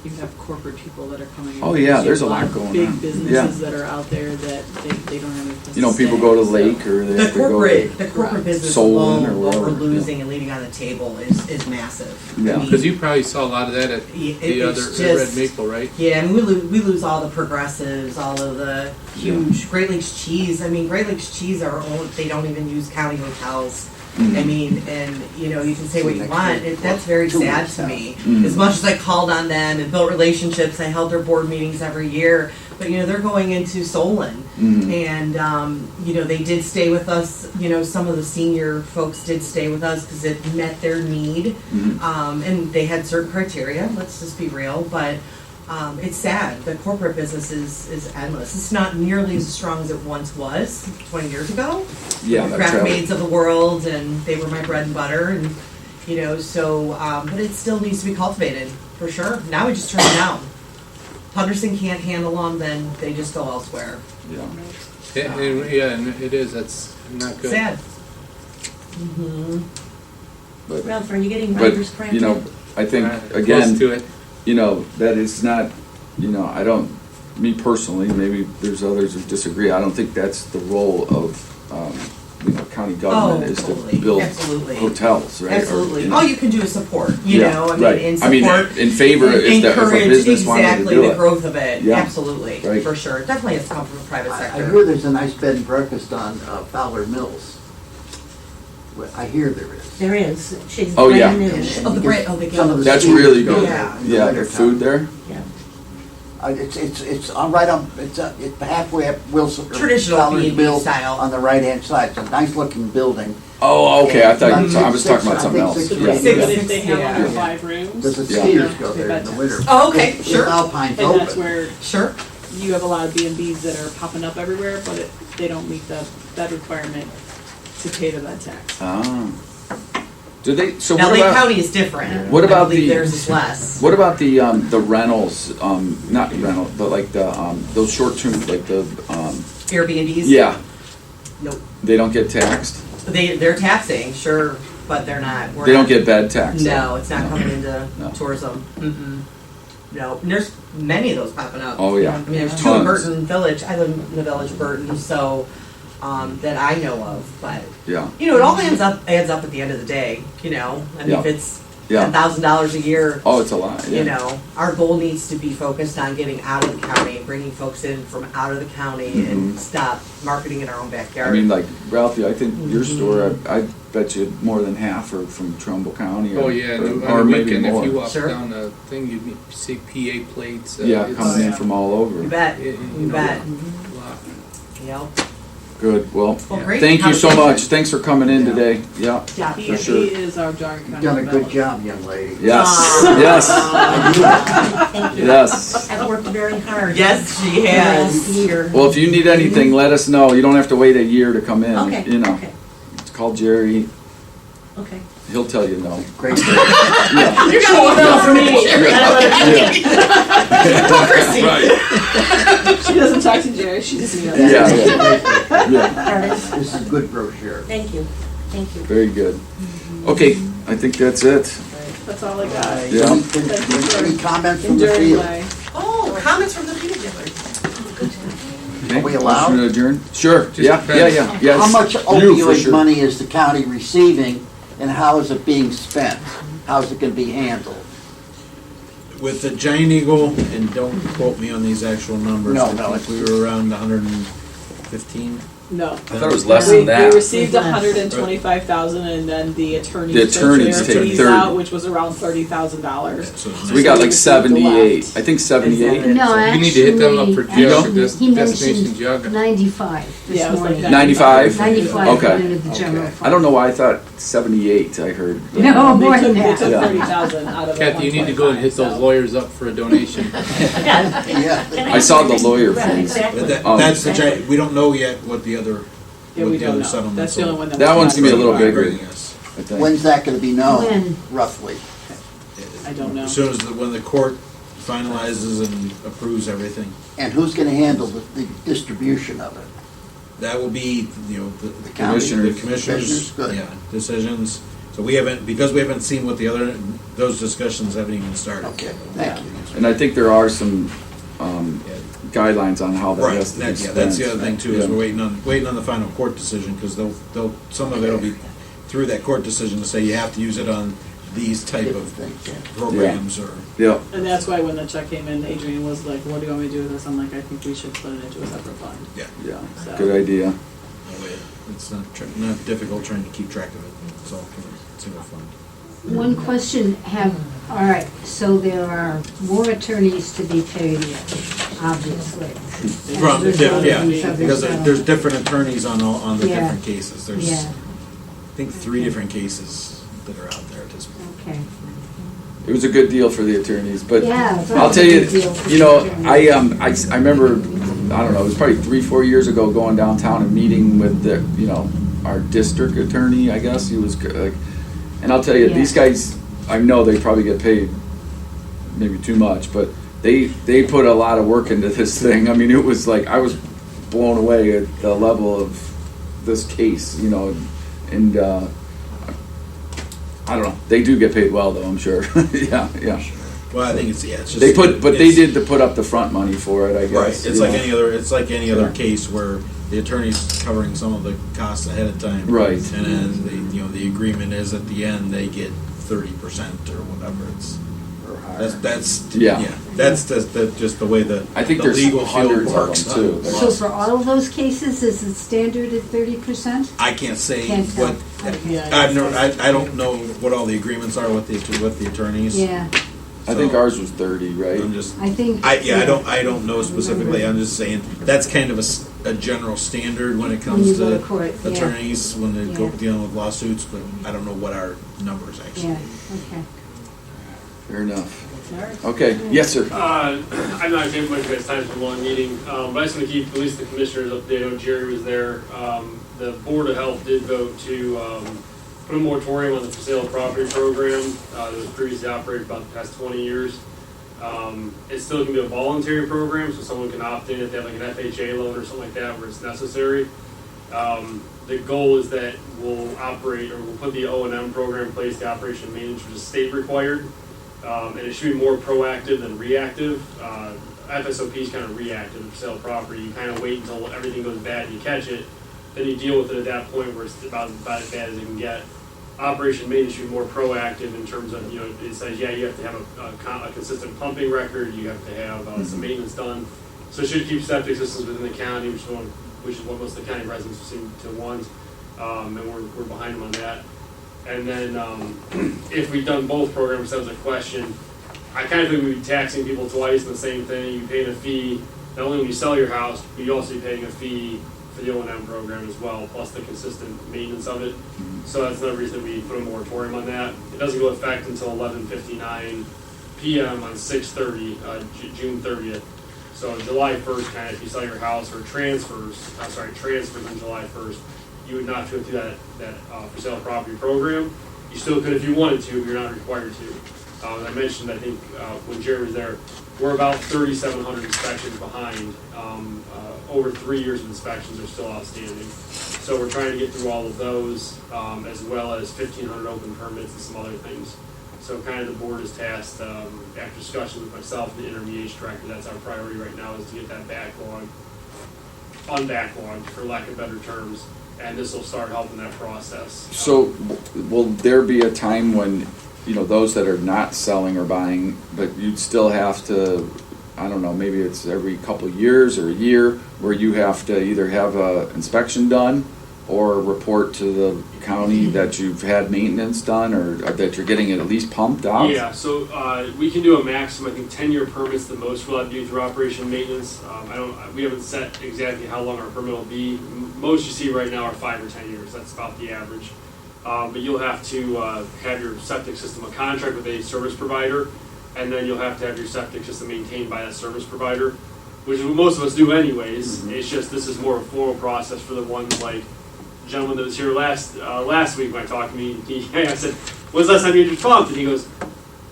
You have corporate people that are coming in. Oh, yeah, there's a You have lot of going big on. businesses Yeah. that are out there that they don't have any place You know, to people stay, go to so- Lake or they The have to go corporate to business Solon alone, or what we're wherever. losing and leaving on the table is massive. Yeah. I mean, Because you probably saw a lot of that at It's the other just- Red Maple, right? Yeah, and we lose all the progressives, all of the huge Great Lakes cheese. I mean, Great Lakes cheese are owned, they don't even use county hotels. I mean, and you can say what you want. That's very sad to me. As much as I called on them and built relationships, I held their board meetings every year. But they're going into Solon, and they did stay with us. Some of the senior folks did stay with us because it met their need, and they had certain criteria. Let's just be real, but. It's sad. The corporate business is endless. It's not nearly as strong as it once was 20 years ago. Yeah, The that's craft right. maids of the world, and they were my bread and butter, and but it still needs to be cultivated for sure. Now we just turn it down. Henderson can't handle them, then they just go elsewhere. Yeah. And it is, that's not good. Sad. But, Ralph, are you getting but, writer's cramp you know, yet? I think, Close again, to it. you know, that is not, you know, I don't, me personally, maybe there's others who disagree, I don't think that's the role of, you know, county government is to totally. build Absolutely. hotels, right? Or, Absolutely. you know. All you can do is support, you Yeah, know, right. in I mean, support. in favor if a encourage business wanted to exactly do the it. growth of it. Yeah. Absolutely, Right. for sure. Definitely has to come from the private I sector. hear there's a nice bed and breakfast on Fowler Mills. Well, I hear there is. There is, she's Oh, yeah. brand new. Oh, the brand, oh, the Some of the That's skiers really go good. there in the Yeah, the wintertime. food there? Yeah. It's on right on, it's halfway up Wilson. or Traditional Fowler's B&B Mill style. On the right-hand side. It's a nice looking building. Oh, okay, I thought, And I was talking about I something think else. six Yeah. rooms. But if they have Yeah. under 5 rooms. There's the Yeah. skiers go there in the winter. Oh, okay, If sure. Alpine's And that's open. where Sure. you have a lot of B&Bs that are popping up everywhere, but they don't meet the bed requirement to pay the bed tax. Ah. Do they, so Now, what Lake about, County is different. what I about believe the- theirs is less. what about the rentals, not rental, but like the, those short-term, like the, Airbnbs? yeah, Nope. they don't get taxed? They're taxing, sure, but they're not. we're They don't not- get bed tax? No, it's not No. coming into No. tourism. Mm-mm. No, and there's many of those popping up. Oh, yeah. I mean, there's two in Tons. Burton Village. I live in the Village of Burton, so that I know of. But Yeah, you know, it all adds up at the end of the day. You know, I mean, Yeah. if it's yeah. $10,000 a year, Oh, it's a lot, yeah. you know, our goal needs to be focused on getting out of the county, bringing folks in from out of the county, and stop marketing in our own backyard. I mean, like, Ralphie, I think your store, I bet you more than half are from Trumbull County. Oh, yeah, and Or on the maybe weekend, if you more. walk Sure. down the thing, you'd see PA plates. Yeah, it's- coming in from all over. you bet, you you know, bet. lot. Yep. Good, well, Well, great thank you so conversation. much, thanks for coming in today, yeah, Yeah. for He sure. is our Jugger County You've done a good developer. job, young lady. Yes, Aw. yes, Thank you. yes. I've worked very hard. Yes, she the last has. year. Well, if you need anything, let us know, you don't have to wait a year to come in, Okay, you know. okay, Call Jerry, okay. he'll tell you no. Great. Yeah. You got one email for me. Right, She doesn't talk to Jerry, she just emails. yeah. This is a good brochure. Thank you, thank you. Very good. Okay, I think that's it. That's all I got. Yeah. Any comments from the Enjoy field? my. Oh, comments from the field dealers. Okay, Are we allowed? motion to adjourn? Sure, Just yeah, depends. yes. How much You, for opioid sure. money is the county receiving, and how is it being spent? How is it gonna be handled? With the Giant Eagle, and don't quote me on these actual numbers. No, I no, think we were around 115. No. I thought it was less We than that. received 125,000 and then the attorneys The took attorneys their take fees 30. out, which was around $30,000. So So we got like received the 78, left. I think 78. No, You need to hit them up for actually, Jugger, he Destination mentioned Jugger. 95 Yeah, this it was like morning. 95? 95 Okay. into the general fund. I don't know why I thought 78, I heard. No, They more took- than They that. took Yeah. 30,000 out of the Kathy, you need to go and hit those 125, lawyers up for a donation. Yeah. I saw the lawyer Right, fees. exactly. That's the Giant, we don't know yet what the other, Yeah, what we the don't other know. settlements That's the are. only one that. That was one's gonna be a not- little bigger, Yes. I think. When's that gonna be known, When? roughly? I don't know. As soon as, when the court finalizes and approves everything, And who's gonna handle the distribution of it? that will be, the county. commissioners, Commissioners, good. yeah, decisions. So we haven't, because we haven't seen what the other, those discussions haven't even started. Okay, thank you. And I think there are some guidelines on how that Right, has to be yeah, spent. that's the other thing too, is Yeah. we're waiting on the final court decision, because they'll, some of it'll be through that court decision to say you have to use it on these type of programs or. Yeah, And that's why when the check came in, Adrian was like, what do you want me to do with this? I'm like, I think we should put it into a separate fund. Yeah. yeah, So- good idea. It's not difficult trying to keep track of it, it's all from a single fund. One question, all right, so there are more attorneys to be paid, obviously. From, yeah, These other because settlements. there's different attorneys on the Yeah. different cases, there's, Yeah, I think, 3 different cases that are out there at this point. okay. It was a good deal for the attorneys, but Yeah, it's I'll tell a you, good deal for you know, the attorneys. I remember, I don't know, it was probably 3-4 years ago, going downtown and meeting with the, our district attorney, I guess, he was like, and I'll tell you, Yeah. these guys, I know they probably get paid maybe too much, but they put a lot of work into this thing. I mean, it was like, I was blown away at the level of this case, you know, and I don't know. They do get paid well, though, I'm sure. Yeah. Well, I think it's just. They did to put up the front money for it, I guess. Right, it's like know. any other case where the attorney's covering some of the costs ahead of time. Right. And then the agreement is at the end, they get 30% or whatever, that's just the way I think the there's legal field hundreds of works. them, too. So for all of those cases, is it standard at 30%? I can't say Can't tell. what, Okay. I don't know what all the agreements are with the attorneys. Yeah, I think ours was 30, right? I'm just, I think. I don't know specifically, I'm just saying, that's kind of a general standard when it comes When you go to to court, yeah. attorneys, when they go Yeah. dealing with lawsuits, but I don't know what our numbers actually. Yeah, okay. Fair enough. Okay, yes, sir. I'm not taking much of guys' time for a long meeting, but I just want to keep at least the commissioners updated. I know Jerry was there. The Board of Health did vote to put a moratorium on the for sale of property program that was previously operated about the past 20 years. It's still going to be a voluntary program, so someone can opt in if they have like an FHA loan or something like that where it's necessary. The goal is that we'll operate, or we'll put the O&M program in place, the operation and maintenance, which is state required. And it should be more proactive than reactive. FSOP is kind of reactive for sale of property. You kind of wait until everything goes bad and you catch it. Then you deal with it at that point where it's about as bad as it can get. Operation maintenance should be more proactive in terms of, it says, you have to have a consistent pumping record, you have to have some maintenance done. So it should keep septic systems within the county, which is what most of the county residents seem to want. And we're behind them on that. And then if we've done both programs, that was a question. I kind of think we'd be taxing people twice in the same thing. You pay a fee, not only when you sell your house, but you also be paying a fee for the O&M program as well, plus the consistent maintenance of it. So that's another reason we put a moratorium on that. It doesn't go into effect until 11:59 p.m. on 6/30, June 30th. So July 1st, kind of, if you sell your house or transfers on July 1st, you would not have to go through that for sale property program. You still could if you wanted to, but you're not required to. As I mentioned, I think when Jerry was there, we're about 3,700 inspections behind. Over 3 years of inspections are still outstanding. So we're trying to get through all of those, as well as 1,500 open permits and some other things. So kind of the board is tasked, after discussions with myself and the intermediation director, that's our priority right now, is to get that unbacklogged, for lack of better terms. And this will start helping that process. So will there be a time when, those that are not selling or buying, but you'd still have to, I don't know, maybe it's every couple of years or a year, where you have to either have an inspection done or report to the county that you've had maintenance done, or that you're getting it at least pumped out? Yeah, so we can do a maximum, I think 10-year permit's the most we'll have to do through operation maintenance. We haven't set exactly how long our permit will be. Most you see right now are 5 or 10 years, that's about the average. But you'll have to have your septic system a contract with a service provider, and then you'll have to have your septic system maintained by that service provider, which is what most of us do anyways. It's just this is more of a formal process for the ones like the gentleman that was here last week when I talked to me. I said, "When's the last time you had your pumped?" And he goes,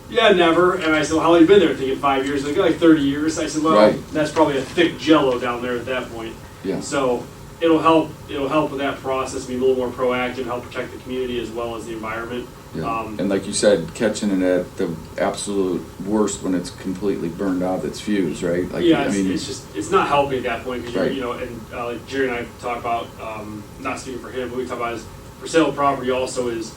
"Yeah, never." And I said, "Well, how long have you been there?" Thinking 5 years. They go, like 30 years. I said, "Well, that's probably a thick jello down there at that point." Yeah. So it'll help with that process, be a little more proactive, help protect the community as well as the environment. Yeah. And like you said, catching it at the absolute worst when it's completely burned out, its fuse, right? Like, yeah, it's not helping at that point, because right. like Jerry and I talk about, not speaking for him, but we talk about is for sale property also is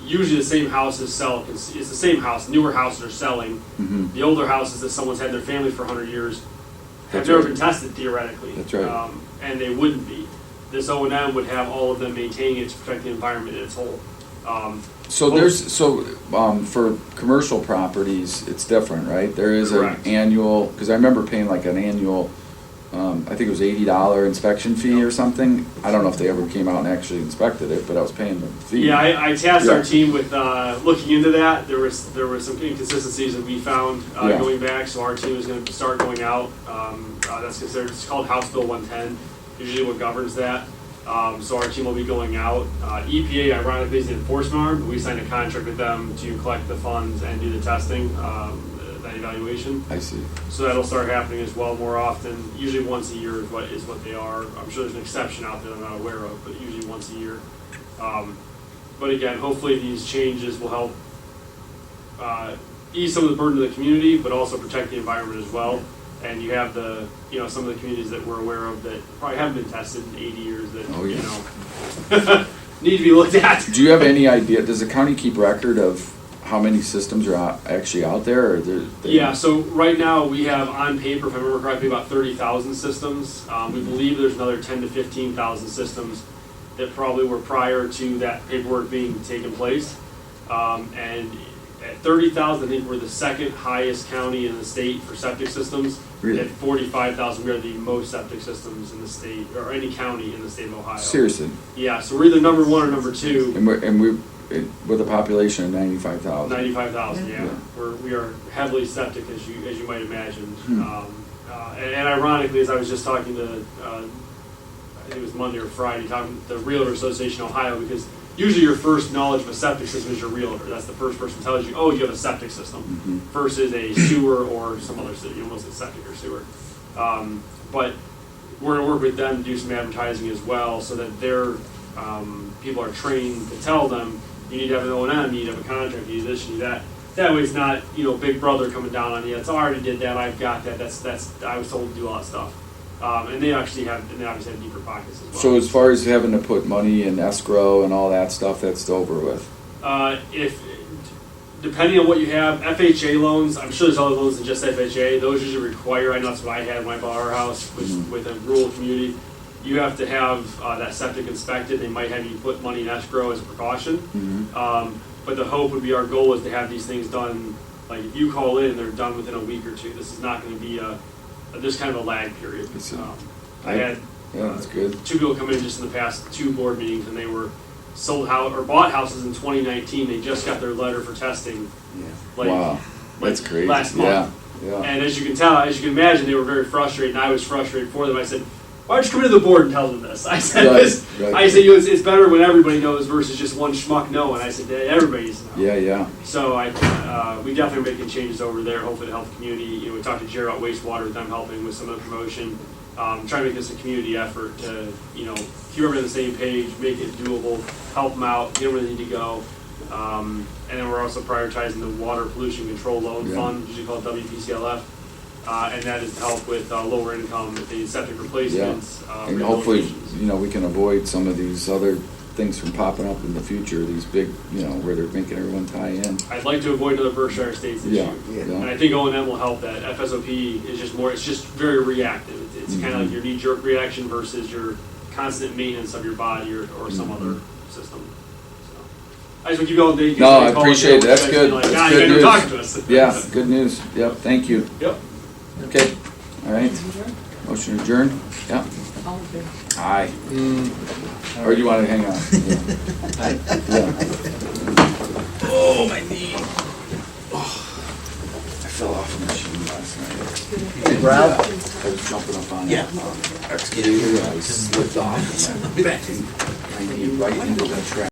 usually the same houses sell. It's the same house. Newer houses are selling. Mm-hmm. The older houses that someone's had in their family for 100 years have That's never right. been tested theoretically. That's right. And they wouldn't be. This O&M would have all of them maintaining it to protect the environment in its whole. For commercial properties, it's different, right? There is Correct. an annual, because I remember paying like an annual, I think it was $80 inspection fee or something. I don't know if they ever came out and actually inspected it, but I was paying the fee. Yeah, I tasked our team with looking into that. There were some inconsistencies that we found going back, so our team is going to start going out. It's called House Bill 110, usually what governs that. So our team will be going out. EPA, ironically, is the enforcement arm. We signed a contract with them to collect the funds and do the testing. that evaluation. I see. So that'll start happening as well more often. Usually once a year is what they are. I'm sure there's an exception out there that I'm not aware of, but usually once a year. But again, hopefully these changes will help ease some of the burden of the community, but also protect the environment as well. And you have some of the communities that we're aware of that probably haven't been tested in 80 years that need to be looked at. Do you have any idea? Does the county keep record of how many systems are actually out there? Or Yeah, so right now we have on paper, if I remember correctly, about 30,000 systems. We believe there's another 10 to 15,000 systems that probably were prior to that paperwork being taken place. And at 30,000, I think we're the second highest county in the state for septic systems. Really? At 45,000, we are the most septic systems in the state, or any county in the state of Ohio. Seriously? Yeah, so we're either number one or number two. And we're with a population of 95,000. 95,000, yeah. We are heavily septic, as you might imagine. And ironically, as I was just talking to, I think it was Monday or Friday, talking to the Realtor Association of Ohio, because usually your first knowledge of a septic system is your realtor. That's the first person who tells you, oh, you have a septic system, versus a sewer or some other city, almost a septic or sewer. But we're going to work with them to do some advertising as well, so that their people are trained to tell them, you need to have an O&M, you need to have a contract, you need this, you need that. That way it's not, big brother coming down on you. It's, I already did that, I've got that, I was told to do all that stuff. And they obviously have deeper pockets as well. So as far as having to put money in escrow and all that stuff, that's over with? Depending on what you have, FHA loans, I'm sure there's other loans than just FHA, those usually require, I know that's what I had when I bought our house with a rural community, you have to have that septic inspected. They might have you put money in escrow as a precaution. But the hope would be, our goal is to have these things done, like if you call in, they're done within a week or two. This is not going to be there's kind of a lag period. I had that's good. 2 people come in just in the past 2 board meetings, and they were sold house or bought houses in 2019. They just got their letter for testing. Wow, that's crazy. Last month. Yeah. And as you can imagine, they were very frustrated, and I was frustrated for them. I said, why don't you come into the board and tell them this? I said, it's better when everybody knows versus just one schmuck know. And I said, everybody needs to know. Yeah. So we definitely are making changes over there, hopefully to help the community. We talked to Jared about wastewater, with them helping with some of the promotion. Trying to make this a community effort to, keep everybody on the same page, make it doable, help them out, get them where they need to go. And then we're also prioritizing the Water Pollution Control Loan Fund, usually called WPCLF. And that is to help with lower income, with the septic replacements. And hopefully, we can avoid some of these other things from popping up in the future, these big, where they're making everyone tie in. I'd like to avoid another Berkshire Estates issue. Yeah. And I think O&M will help that. FSOP is just more, it's just very reactive. It's kind of like your knee-jerk reaction versus your constant maintenance of your body or some other system. I just want to keep going, Dave. No, I appreciate it. That's good. That's good news. Talk to us. Yeah, good news. Yep, thank you. Yep. Okay, all right. Motion adjourned? Yeah. All in favor? Aye. Or do you want to hang on? Yeah. Oh, my knee. I fell off the machine last night. Hey, Rob? I was jumping up on Yeah. excavator. I slipped off. My knee right into the track.